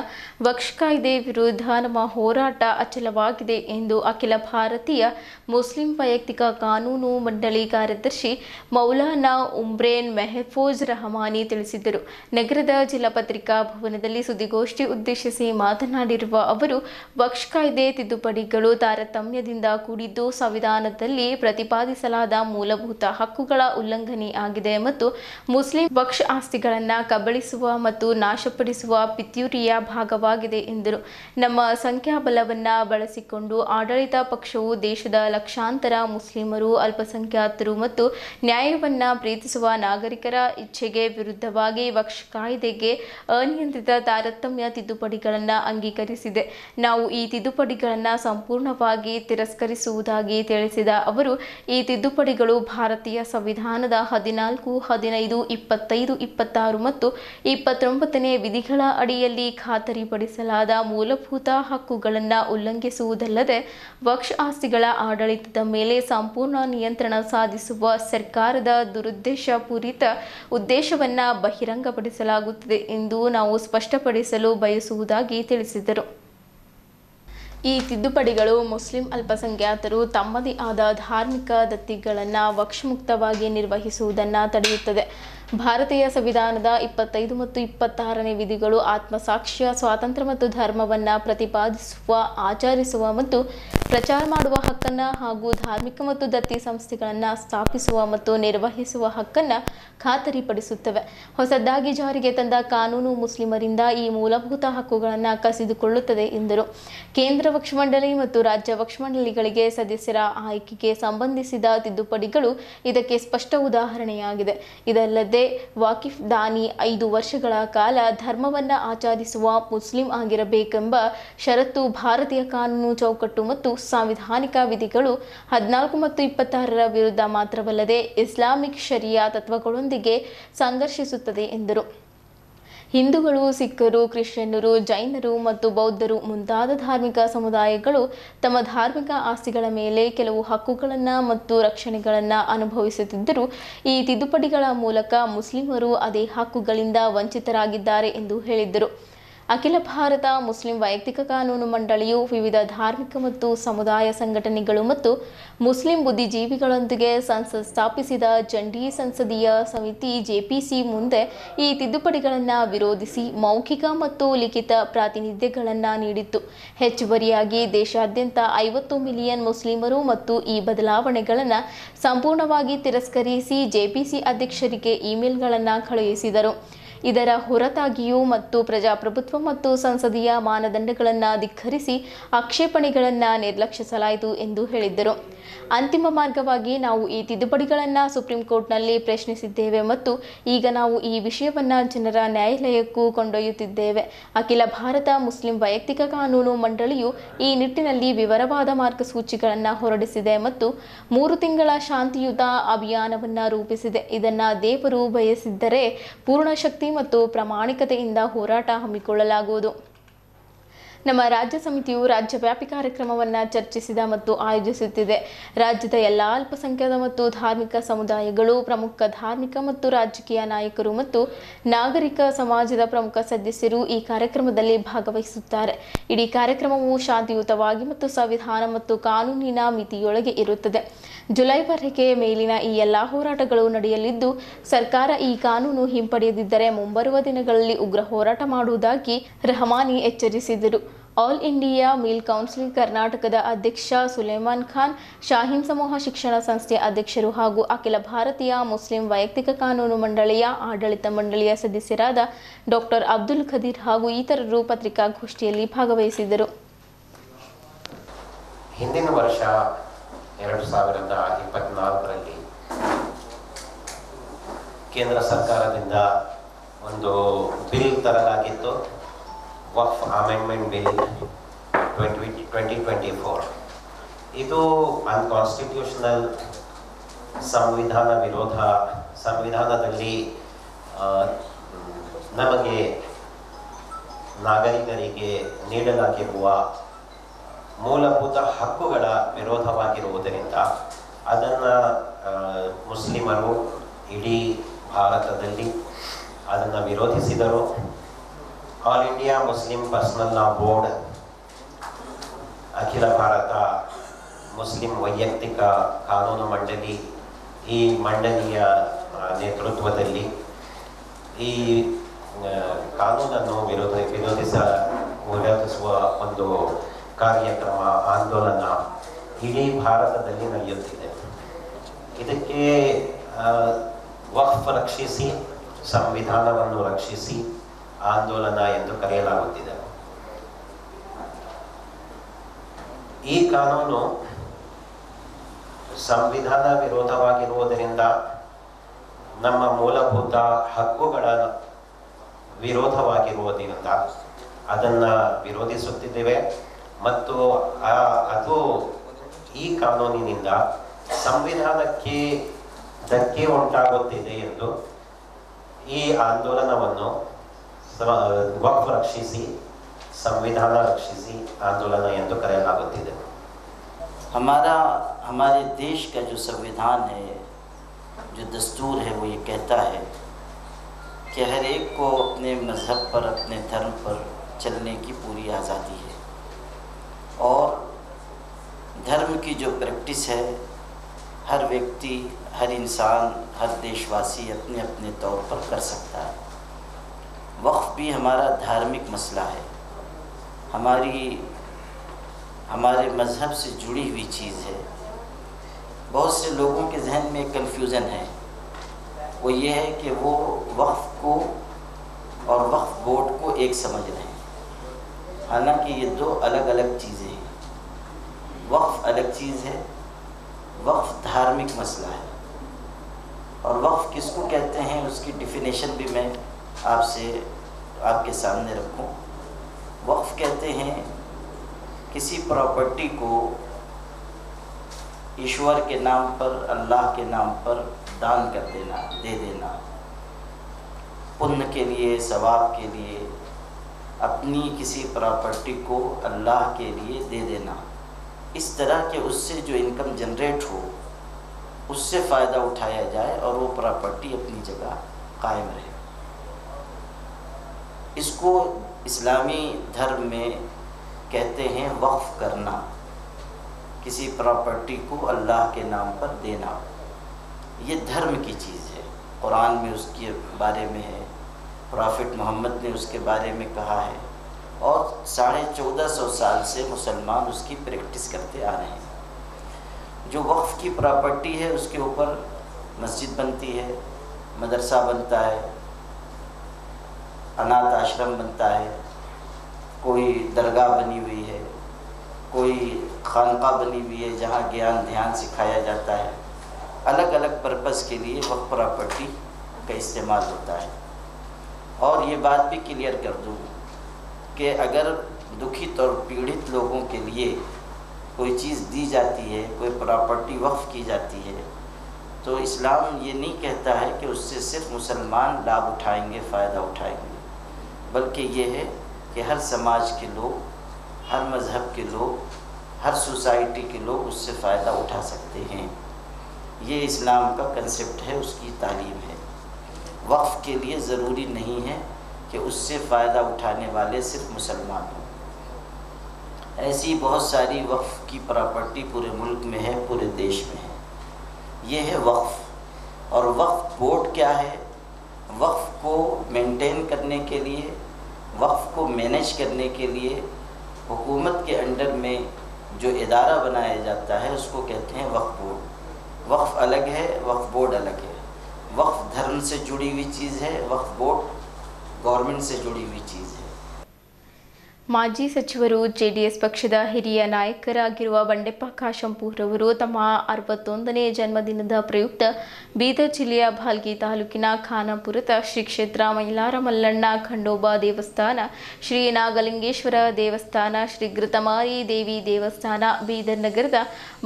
ವಕ್ಫ್ ಕಾಯ್ದೆ ವಿರುದ್ಧ ನಮ್ಮ ಹೋರಾಟ ಅಚಲವಾಗಿದೆ ಎಂದು ಅಖಿಲ ಭಾರತೀಯ ಮುಸ್ಲಿಂ ವೈಯಕ್ತಿಕ ಕಾನೂನು ಮಂಡಳಿ ಕಾರ್ಯದರ್ಶಿ ಮೌಲಾನಾ ಉಮ್ರೇನ್ ಮೆಹಫೂಜ್ ರಹಮಾನಿ ತಿಳಿಸಿದರು. ನಗರದ ಜಿಲ್ಲಾ ಪತ್ರಿಕಾ ಭವನದಲ್ಲಿ ಸುದ್ದಿಗೋಷ್ಠಿ ಉದ್ದೇಶಿಸಿ ಮಾತನಾಡಿರುವ ಅವರು, ವಕ್ಫ್ ಕಾಯ್ದೆ ತಿದ್ದುಪಡಿಗಳು ತಾರತಮ್ಯದಿಂದ ಕೂಡಿದ್ದು ಸಂವಿಧಾನದಲ್ಲಿ ಪ್ರತಿಪಾದಿಸಲಾದ ಮೂಲಭೂತ ಹಕ್ಕುಗಳ ಉಲ್ಲಂಘನೆ ಆಗಿದೆ ಮತ್ತು ಮುಸ್ಲಿಂ ವಕ್ಫ್ ಆಸ್ತಿಗಳನ್ನು ಕಬಳಿಸುವ ಮತ್ತು ನಾಶಪಡಿಸುವ ಪಿತೂರಿಯ ಭಾಗವಾಗಿದೆ ಎಂದರು. ನಮ್ಮ ಸಂಖ್ಯಾಬಲವನ್ನು ಬಳಸಿಕೊಂಡು ಆಡಳಿತ ಪಕ್ಷವು ದೇಶದ ಲಕ್ಷಾಂತರ ಮುಸ್ಲಿಮರು, ಅಲ್ಪಸಂಖ್ಯಾತರು ಮತ್ತು ನ್ಯಾಯವನ್ನು ಪ್ರೀತಿಸುವ ನಾಗರಿಕರ ಇಚ್ಛೆಗೆ ವಿರುದ್ಧವಾಗಿ ವಕ್ಫ್ ಕಾಯ್ದೆಗೆ ಅನಿಯಂತ್ರಿತ ತಾರತಮ್ಯ ತಿದ್ದುಪಡಿಗಳನ್ನು ಅಂಗೀಕರಿಸಿದೆ. ನಾವು ಈ ತಿದ್ದುಪಡಿಗಳನ್ನು ಸಂಪೂರ್ಣವಾಗಿ ತಿರಸ್ಕರಿಸುವುದಾಗಿ ತಿಳಿಸಿದ ಅವರು, ಈ ತಿದ್ದುಪಡಿಗಳು ಭಾರತೀಯ ಸಂವಿಧಾನದ 14, 15, 25, 26 ಮತ್ತು 29ನೇ ವಿಧಿಗಳ ಅಡಿಯಲ್ಲಿ ಖಾತರಿಪಡಿಸಲಾದ ಮೂಲಭೂತ ಹಕ್ಕುಗಳನ್ನು ಉಲ್ಲಂಘಿಸುವುದಲ್ಲದೆ ವಕ್ಫ್ ಆಸ್ತಿಗಳ ಆಡಳಿತದ ಮೇಲೆ ಸಂಪೂರ್ಣ ನಿಯಂತ್ರಣ ಸಾಧಿಸುವ ಸರ್ಕಾರದ ದುರುದ್ದೇಶಪೂರಿತ ಉದ್ದೇಶವನ್ನು ಬಹಿರಂಗಪಡಿಸಲಾಗುತ್ತದೆ ಎಂದು ನಾವು ಸ್ಪಷ್ಟಪಡಿಸಲು ಬಯಸುವುದಾಗಿ ತಿಳಿಸಿದರು. ಈ ತಿದ್ದುಪಡಿಗಳು ಮುಸ್ಲಿಂ ಅಲ್ಪಸಂಖ್ಯಾತರು ತಮ್ಮದೇ ಆದ ಧಾರ್ಮಿಕ ದತ್ತಿಗಳನ್ನು ವಕ್ಫ್ ಮುಕ್ತವಾಗಿ ನಿರ್ವಹಿಸುವುದನ್ನು ತಡೆಯುತ್ತದೆ. ಭಾರತೀಯ ಸಂವಿಧಾನದ 25 ಮತ್ತು 26ನೇ ವಿಧಿಗಳು ಆತ್ಮಸಾಕ್ಷ್ಯ, ಸ್ವಾತಂತ್ರ್ಯ ಮತ್ತು ಧರ್ಮವನ್ನು ಪ್ರತಿಪಾದಿಸುವ, ಆಚರಿಸುವ ಮತ್ತು ಪ್ರಚಾರ ಮಾಡುವ ಹಕ್ಕನ್ನು ಹಾಗೂ ಧಾರ್ಮಿಕ ಮತ್ತು ದತ್ತಿ ಸಂಸ್ಥೆಗಳನ್ನು ಸ್ಥಾಪಿಸುವ ಮತ್ತು ನಿರ್ವಹಿಸುವ ಹಕ್ಕನ್ನು ಖಾತರಿಪಡಿಸುತ್ತವೆ. ಹೊಸದಾಗಿ ಜಾರಿಗೆ ತಂದ ಕಾನೂನು ಮುಸ್ಲಿಮರಿಂದ ಈ ಮೂಲಭೂತ ಹಕ್ಕುಗಳನ್ನು ಕಸಿದುಕೊಳ್ಳುತ್ತದೆ ಎಂದರು. ಕೇಂದ್ರ ವಕ್ಫ್ ಮಂಡಳಿ ಮತ್ತು ರಾಜ್ಯ ವಕ್ಫ್ ಮಂಡಳಿಗಳಿಗೆ ಸದಸ್ಯರ ಆಯ್ಕೆಗೆ ಸಂಬಂಧಿಸಿದ ತಿದ್ದುಪಡಿಗಳು ಇದಕ್ಕೆ ಸ್ಪಷ್ಟ ಉದಾಹರಣೆಯಾಗಿದೆ. ಇದಲ್ಲದೆ ವಾಕಿಫ್ ದಾನಿ 5 ವರ್ಷಗಳ ಕಾಲ ಧರ್ಮವನ್ನು ಆಚರಿಸುವ ಮುಸ್ಲಿಂ ಆಗಿರಬೇಕೆಂಬ ಷರತ್ತು ಭಾರತೀಯ ಕಾನೂನು ಚೌಕಟ್ಟು ಮತ್ತು ಸಾಂವಿಧಾನಿಕ ವಿಧಿಗಳು 14 ಮತ್ತು 26ರ ವಿರುದ್ಧ ಮಾತ್ರವಲ್ಲದೆ ಇಸ್ಲಾಮಿಕ್ ಶರಿಯಾ ತತ್ವಗಳೊಂದಿಗೆ ಸಂಘರ್ಷಿಸುತ್ತದೆ ಎಂದರು. ಹಿಂದೂಗಳು, ಸಿಖ್ಖರು, ಕ್ರಿಶ್ಚಿಯನ್ನರು, ಜೈನರು ಮತ್ತು ಬೌದ್ಧರು ಮುಂತಾದ ಧಾರ್ಮಿಕ ಸಮುದಾಯಗಳು ತಮ್ಮ ಧಾರ್ಮಿಕ ಆಸ್ತಿಗಳ ಮೇಲೆ ಕೆಲವು ಹಕ್ಕುಗಳನ್ನು ಮತ್ತು ರಕ್ಷಣೆಗಳನ್ನು ಅನುಭವಿಸುತ್ತಿದ್ದರೂ ಈ ತಿದ್ದುಪಡಿಗಳ ಮೂಲಕ ಮುಸ್ಲಿಮರು ಅದೇ ಹಕ್ಕುಗಳಿಂದ ವಂಚಿತರಾಗಿದ್ದಾರೆ ಎಂದು ಹೇಳಿದ್ದರು. ಅಖಿಲ ಭಾರತ ಮುಸ್ಲಿಂ ವೈಯಕ್ತಿಕ ಕಾನೂನು ಮಂಡಳಿಯು ವಿವಿಧ ಧಾರ್ಮಿಕ ಮತ್ತು ಸಮುದಾಯ ಸಂಘಟನೆಗಳು ಮತ್ತು ಮುಸ್ಲಿಂ ಬುದ್ಧಿಜೀವಿಗಳೊಂದಿಗೆ ಸಂಸತ್ ಸ್ಥಾಪಿಸಿದ ಜಂಟಿ ಸಂಸದೀಯ ಸಮಿತಿ ಜೆಪಿಸಿ ಮುಂದೆ ಈ ತಿದ್ದುಪಡಿಗಳನ್ನು ವಿರೋಧಿಸಿ ಮೌಖಿಕ ಮತ್ತು ಲಿಖಿತ ಪ್ರಾತಿನಿಧ್ಯಗಳನ್ನು ನೀಡಿತ್ತು. ಹೆಚ್ಚುವರಿಯಾಗಿ ದೇಶಾದ್ಯಂತ 50 ಮಿಲಿಯನ್ ಮುಸ್ಲಿಮರು ಮತ್ತು ಈ ಬದಲಾವಣೆಗಳನ್ನು ಸಂಪೂರ್ಣವಾಗಿ ತಿರಸ್ಕರಿಸಿ ಜೆಪಿಸಿ ಅಧ್ಯಕ್ಷರಿಗೆ ಇಮೇಲ್ಗಳನ್ನು ಕಳುಹಿಸಿದರು. ಇದರ ಹೊರತಾಗಿಯೂ ಮತ್ತು ಪ್ರಜಾಪ್ರಭುತ್ವ ಮತ್ತು ಸಂಸದೀಯ ಮಾನದಂಡಗಳನ್ನು ಧಿಕ್ಕರಿಸಿ ಆಕ್ಷೇಪಣೆಗಳನ್ನು ನಿರ್ಲಕ್ಷಿಸಲಾಯಿತು ಎಂದು ಹೇಳಿದ್ದರು. ಅಂತಿಮ ಮಾರ್ಗವಾಗಿ ನಾವು ಈ ತಿದ್ದುಪಡಿಗಳನ್ನು ಸುಪ್ರೀಂ ಕೋರ್ಟ್ನಲ್ಲಿ ಪ್ರಶ್ನಿಸಿದ್ದೇವೆ ಮತ್ತು ಈಗ ನಾವು ಈ ವಿಷಯವನ್ನು ಜನರ ನ್ಯಾಯಾಲಯಕ್ಕೂ ಕೊಂಡೊಯ್ಯುತ್ತಿದ್ದೇವೆ. ಅಖಿಲ ಭಾರತ ಮುಸ್ಲಿಂ ವೈಯಕ್ತಿಕ ಕಾನೂನು ಮಂಡಳಿಯು ಈ ನಿಟ್ಟಿನಲ್ಲಿ ವಿವರವಾದ ಮಾರ್ಗಸೂಚಿಗಳನ್ನು ಹೊರಡಿಸಿದೆ ಮತ್ತು 3 ತಿಂಗಳ ಶಾಂತಿಯುತ ಅಭಿಯಾನವನ್ನು ರೂಪಿಸಿದೆ. ಇದನ್ನು ದೇವರು ಬಯಸಿದ್ದರೆ ಪೂರ್ಣ ಶಕ್ತಿ ಮತ್ತು ಪ್ರಾಮಾಣಿಕತೆಯಿಂದ ಹೋರಾಟ ಹಮ್ಮಿಕೊಳ್ಳಲಾಗುವುದು. ನಮ್ಮ ರಾಜ್ಯ ಸಮಿತಿಯು ರಾಜ್ಯವ್ಯಾಪಿ ಕಾರ್ಯಕ್ರಮವನ್ನು ಚರ್ಚಿಸಿದ ಮತ್ತು ಆಯೋಜಿಸುತ್ತಿದೆ. ರಾಜ್ಯದ ಎಲ್ಲ ಅಲ್ಪಸಂಖ್ಯಾತ ಮತ್ತು ಧಾರ್ಮಿಕ ಸಮುದಾಯಗಳು, ಪ್ರಮುಖ ಧಾರ್ಮಿಕ ಮತ್ತು ರಾಜಕೀಯ ನಾಯಕರು ಮತ್ತು ನಾಗರಿಕ ಸಮಾಜದ ಪ್ರಮುಖ ಸದಸ್ಯರು ಈ ಕಾರ್ಯಕ್ರಮದಲ್ಲಿ ಭಾಗವಹಿಸುತ್ತಾರೆ. ಇಡೀ ಕಾರ್ಯಕ್ರಮವು ಶಾಂತಿಯುತವಾಗಿ ಮತ್ತು ಸಂವಿಧಾನ ಮತ್ತು ಕಾನೂನಿನ ಮಿತಿಯೊಳಗೆ ಇರುತ್ತದೆ. ಜುಲೈವರೆಗೆ ಮೇಲಿನ ಈ ಎಲ್ಲ ಹೋರಾಟಗಳು ನಡೆಯಲಿದ್ದು, ಸರ್ಕಾರ ಈ ಕಾನೂನು ಹಿಂಪಡೆಯದಿದ್ದರೆ ಮುಂಬರುವ ದಿನಗಳಲ್ಲಿ ಉಗ್ರ ಹೋರಾಟ ಮಾಡುವುದಾಗಿ ರಹಮಾನಿ ಎಚ್ಚರಿಸಿದರು. ಆಲ್ ಇಂಡಿಯಾ ಮಿಲ್ ಕೌನ್ಸಿಲ್ ಕರ್ನಾಟಕದ ಅಧ್ಯಕ್ಷ ಸುಲೇಮಾನ್ ಖಾನ್, ಶಾಹೀನ್ ಸಮೂಹ ಶಿಕ್ಷಣ ಸಂಸ್ಥೆಯ ಅಧ್ಯಕ್ಷರು ಹಾಗೂ ಅಖಿಲ ಭಾರತೀಯ ಮುಸ್ಲಿಂ ವೈಯಕ್ತಿಕ ಕಾನೂನು ಮಂಡಳಿಯ ಆಡಳಿತ ಮಂಡಳಿಯ ಸದಸ್ಯರಾದ ಡಾಕ್ಟರ್ ಅಬ್ದುಲ್ ಖದೀರ್ ಹಾಗೂ ಇತರರು ಪತ್ರಿಕಾಗೋಷ್ಠಿಯಲ್ಲಿ ಭಾಗವಹಿಸಿದರು. ಹಿಂದಿನ ವರ್ಷ 2024ರಲ್ಲಿ ಕೇಂದ್ರ ಸರ್ಕಾರದಿಂದ ಒಂದು ಬಿಲ್ ತರಲಾಗಿತ್ತು, ವಕ್ಫ್ ಅಮೆಂಡ್ಮೆಂಟ್ ಬಿಲ್ 2024. ಇದು ಅನ್ಕಾನ್ಸ್ಟಿಟ್ಯೂಷನಲ್, ಸಂವಿಧಾನ ವಿರೋಧ. ಸಂವಿಧಾನದಲ್ಲಿ ನಮಗೆ ನಾಗರಿಕರಿಗೆ ನೀಡಲಾಗಿರುವ ಮೂಲಭೂತ ಹಕ್ಕುಗಳ ವಿರೋಧವಾಗಿರುವುದರಿಂದ ಅದನ್ನು ಮುಸ್ಲಿಮರು ಇಡೀ ಭಾರತದಲ್ಲಿ ಅದನ್ನು ವಿರೋಧಿಸಿದರು. All India Muslim personal law board, ಅಖಿಲ ಭಾರತ ಮುಸ್ಲಿಂ ವೈಯಕ್ತಿಕ ಕಾನೂನು ಮಂಡಳಿ, ಈ ಮಂಡಳಿಯ ನೇತೃತ್ವದಲ್ಲಿ ಈ ಕಾನೂನನ್ನು ವಿರೋಧಿಸುವ ಒಂದು ಕಾರ್ಯಕ್ರಮ, ಆಂದೋಲನ ಇಡೀ ಭಾರತದಲ್ಲಿ ನಡೆಯುತ್ತಿದೆ. ಇದಕ್ಕೆ ವಕ್ಫ್ ರಕ್ಷಿಸಿ, ಸಂವಿಧಾನವನ್ನು ರಕ್ಷಿಸಿ ಆಂದೋಲನ ಎಂದು ಕರೆಯಲಾಗುತ್ತಿದೆ. ಈ ಕಾನೂನು ಸಂವಿಧಾನ ವಿರೋಧವಾಗಿರುವುದರಿಂದ ನಮ್ಮ ಮೂಲಭೂತ ಹಕ್ಕುಗಳ ವಿರೋಧವಾಗಿರುವುದರಿಂದ ಅದನ್ನು ವಿರೋಧಿಸುತ್ತಿದ್ದೇವೆ ಮತ್ತು ಅದು ಈ ಕಾನೂನಿನಿಂದ ಸಂವಿಧಾನಕ್ಕೆ ಧಕ್ಕೆ ಉಂಟಾಗುತ್ತಿದೆ ಎಂದು ಈ ಆಂದೋಲನವನ್ನು ವಕ್ಫ್ ರಕ್ಷಿಸಿ, संविधान रक्षिसी आंदोलन ಎಂದು ಕರೆಯಲಾಗುತ್ತಿದೆ. हमारे देश का जो संविधान है, जो दस्तूर है, वो ये कहता है कि हर एक को अपने मज़हब पर, अपने धर्म पर चलने की पूरी आज़ादी है और धर्म की जो प्रैक्टिस है हर व्यक्ति, हर इंसान, हर देशवासी अपने अपने तौर पर कर सकता है। वक्फ भी हमारा धार्मिक मसला है, हमारे मज़हब से जुड़ी हुई चीज़ है। बहुत से लोगों के जहन में कन्फ्यूज़न है, वो ये है कि वो वक्फ को और वक्फ बोर्ड को एक समझ रहे हैं, हालांकि ये दो अलग अलग चीज़ें हैं। वक्फ अलग चीज़ है, वक्फ धार्मिक मसला है। और वक्फ किसको कहते हैं उसकी डिफिनेशन भी मैं आपके सामने रखूं। वक्फ कहते हैं किसी प्रॉपर्टी को ईश्वर के नाम पर, अल्लाह के नाम पर दान कर देना, दे देना। पुण्य के लिए, सवाब के लिए अपनी किसी प्रॉपर्टी को अल्लाह के लिए दे देना, इस तरह के उससे जो इनकम जनरेट हो उससे फ़ायदा उठाया जाए और वो प्रॉपर्टी अपनी जगह कायम रहे। इसको इस्लामी धर्म में कहते हैं वक्फ करना, किसी प्रॉपर्टी को अल्लाह के नाम पर देना। ये धर्म की चीज़ है, कुरान में उसके बारे में है, प्रॉफिट मोहम्मद ने उसके बारे में कहा है और 1450 साल से मुसलमान उसकी प्रैक्टिस करते आ रहे हैं। जो वक्फ की प्रॉपर्टी है उसके ऊपर मस्जिद बनती है, मदरसा बनता है, अनाथ आश्रम बनता है, कोई दरगाह बनी हुई है, कोई खानका बनी हुई है जहाँ ज्ञान ध्यान सिखाया जाता है। अलग अलग पर्पज़ के लिए वक्फ प्रॉपर्टी का इस्तेमाल होता है। और ये बात भी क्लियर कर दूँ कि अगर दुखित और पीड़ित लोगों के लिए कोई चीज़ दी जाती है, कोई प्रॉपर्टी वक्फ की जाती है, तो इस्लाम ये नहीं कहता है कि उससे सिर्फ मुसलमान लाभ उठाएंगे, फ़ायदा उठाएंगे, बल्कि ये है कि हर समाज के लोग, हर मज़हब के लोग, हर सोसाइटी के लोग उससे फ़ायदा उठा सकते हैं। ये इस्लाम का कंसेप्ट है, उसकी तालीम है। वक्फ के लिए ज़रूरी नहीं है कि उससे फ़ायदा उठाने वाले सिर्फ मुसलमान हों। ऐसी बहुत सारी वक्फ की प्रॉपर्टी पूरे मुल्क में है, पूरे देश में है। ये है वक्फ। और वक्फ बोर्ड क्या है? वक्फ को मेंटेन करने के लिए, वक्फ को मैनेज करने के लिए हुकूमत के अंडर में जो इदारा बनाया जाता है उसको कहते हैं वक्फ बोर्ड। वक्फ अलग है, वक्फ बोर्ड अलग है। वक्फ धर्म से जुड़ी हुई चीज़ है, वक्फ बोर्ड गवर्नमेंट से जुड़ी हुई चीज़ है। ಮಾಜಿ ಸಚಿವರು ಜೆಡಿಎಸ್ ಪಕ್ಷದ ಹಿರಿಯ ನಾಯಕರಾಗಿರುವ ಬಂಡೆಪ್ಪ ಕಾಶಂಪೂರ್ ಅವರು ತಮ್ಮ 61ನೇ ಜನ್ಮದಿನದ ಪ್ರಯುಕ್ತ ಬೀದರ್ ಜಿಲ್ಲೆಯ ಭಾಲ್ಗಿ ತಾಲೂಕಿನ ಖಾನಾಪುರದ ಶ್ರೀ ಕ್ಷೇತ್ರ ಮೈಲಾರ ಮಲ್ಲಣ್ಣ ಖಂಡೋಬಾ ದೇವಸ್ಥಾನ, ಶ್ರೀ ನಾಗಲಿಂಗೇಶ್ವರ ದೇವಸ್ಥಾನ, ಶ್ರೀ ಘೃತಮಾರಿ ದೇವಿ ದೇವಸ್ಥಾನ, ಬೀದರ್ ನಗರದ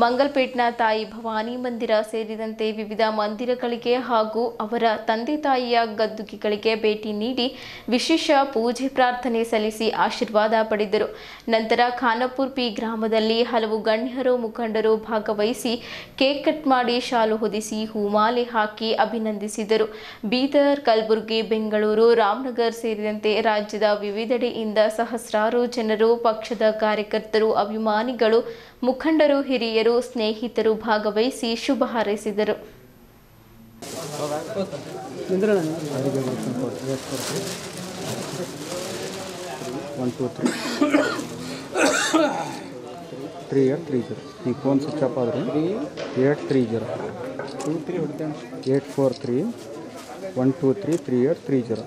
ಮಂಗಲ್ಪೇಟ್ನ ತಾಯಿ ಭವಾನಿ ಮಂದಿರ ಸೇರಿದಂತೆ ವಿವಿಧ ಮಂದಿರಗಳಿಗೆ ಹಾಗೂ ಅವರ ತಂದೆ ತಾಯಿಯ ಗದ್ದುಗೆಗಳಿಗೆ ಭೇಟಿ ನೀಡಿ ವಿಶೇಷ ಪೂಜೆ ಪ್ರಾರ್ಥನೆ ಸಲ್ಲಿಸಿ ಆಶೀರ್ವಾದ ಪಡೆದರು. ನಂತರ ಖಾನಾಪುರ್ ಪಿ ಗ್ರಾಮದಲ್ಲಿ ಹಲವು ಗಣ್ಯರು ಮುಖಂಡರು ಭಾಗವಹಿಸಿ ಕೇಕ್ ಕಟ್ ಮಾಡಿ ಶಾಲು ಹೊದಿಸಿ ಹೂಮಾಲೆ ಹಾಕಿ ಅಭಿನಂದಿಸಿದರು. ಬೀದರ್, ಕಲಬುರಗಿ, ಬೆಂಗಳೂರು, ರಾಮನಗರ್ ಸೇರಿದಂತೆ ರಾಜ್ಯದ ವಿವಿಧೆಡೆಯಿಂದ ಸಹಸ್ರಾರು ಜನರು, ಪಕ್ಷದ ಕಾರ್ಯಕರ್ತರು, ಅಭಿಮಾನಿಗಳು, ಮುಖಂಡರು, ಹಿರಿಯರು, ಸ್ನೇಹಿತರು ಭಾಗವಹಿಸಿ ಶುಭ ಹಾರೈಸಿದರು. One, two, three. 3830. ಈ ಫೋನ್ ಸ್ವಿಚ್ ಆಫ್ ಆದರೆ 3830 843 123 3830.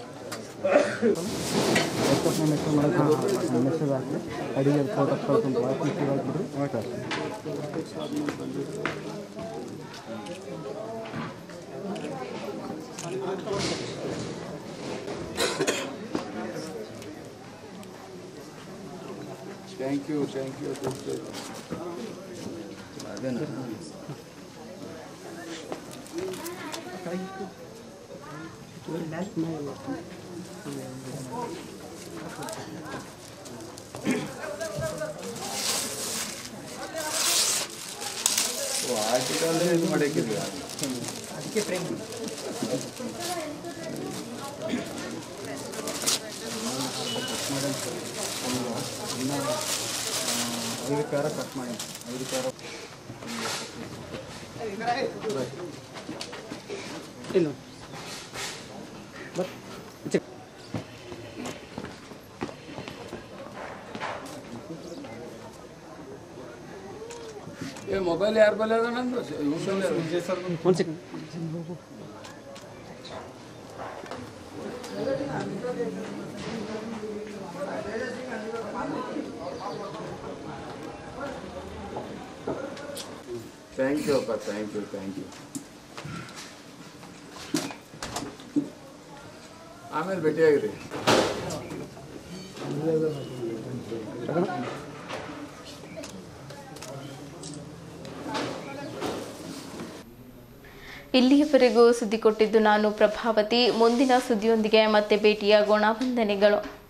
ಮೆಸೇಜ್ ಮಾಡೋದು ಮೆಸೇಜ್ ಹಾಕಿ ಅಡಿಗೆ ಫೋಟೋ ಕಳ್ಕೊಂಡು ಹಾಕಿಬಿಡ್ರಿ. ಓಕೆ. Thank you. ಅದೇನಾ ಆರ್ಟಿಕಲ್ ಇದು ಮಾಡಕ್ಕಿಲ್ಲ ಅದಕ್ಕೆ ಫ್ರೇಮ್ ಐದು ಪ್ಯಾರ ಕಟ್ ಮಾಡಿ 5 ಪ್ಯಾರ ಇನ್ನು ये मोबाइल यार बोले ना कौन से थैंक यू अप्पा थैंक यू आमेಲೆ ಭೇಟಿಯಾಗಿರಿ ಇಲ್ಲಿಯವರೆಗೂ ಸುದ್ದಿ ಕೊಟ್ಟಿದ್ದು ನಾನು ಪ್ರಭಾವತಿ. ಮುಂದಿನ ಸುದ್ದಿಯೊಂದಿಗೆ ಮತ್ತೆ ಭೇಟಿಯಾಗೋಣ. ವಂದನೆಗಳು.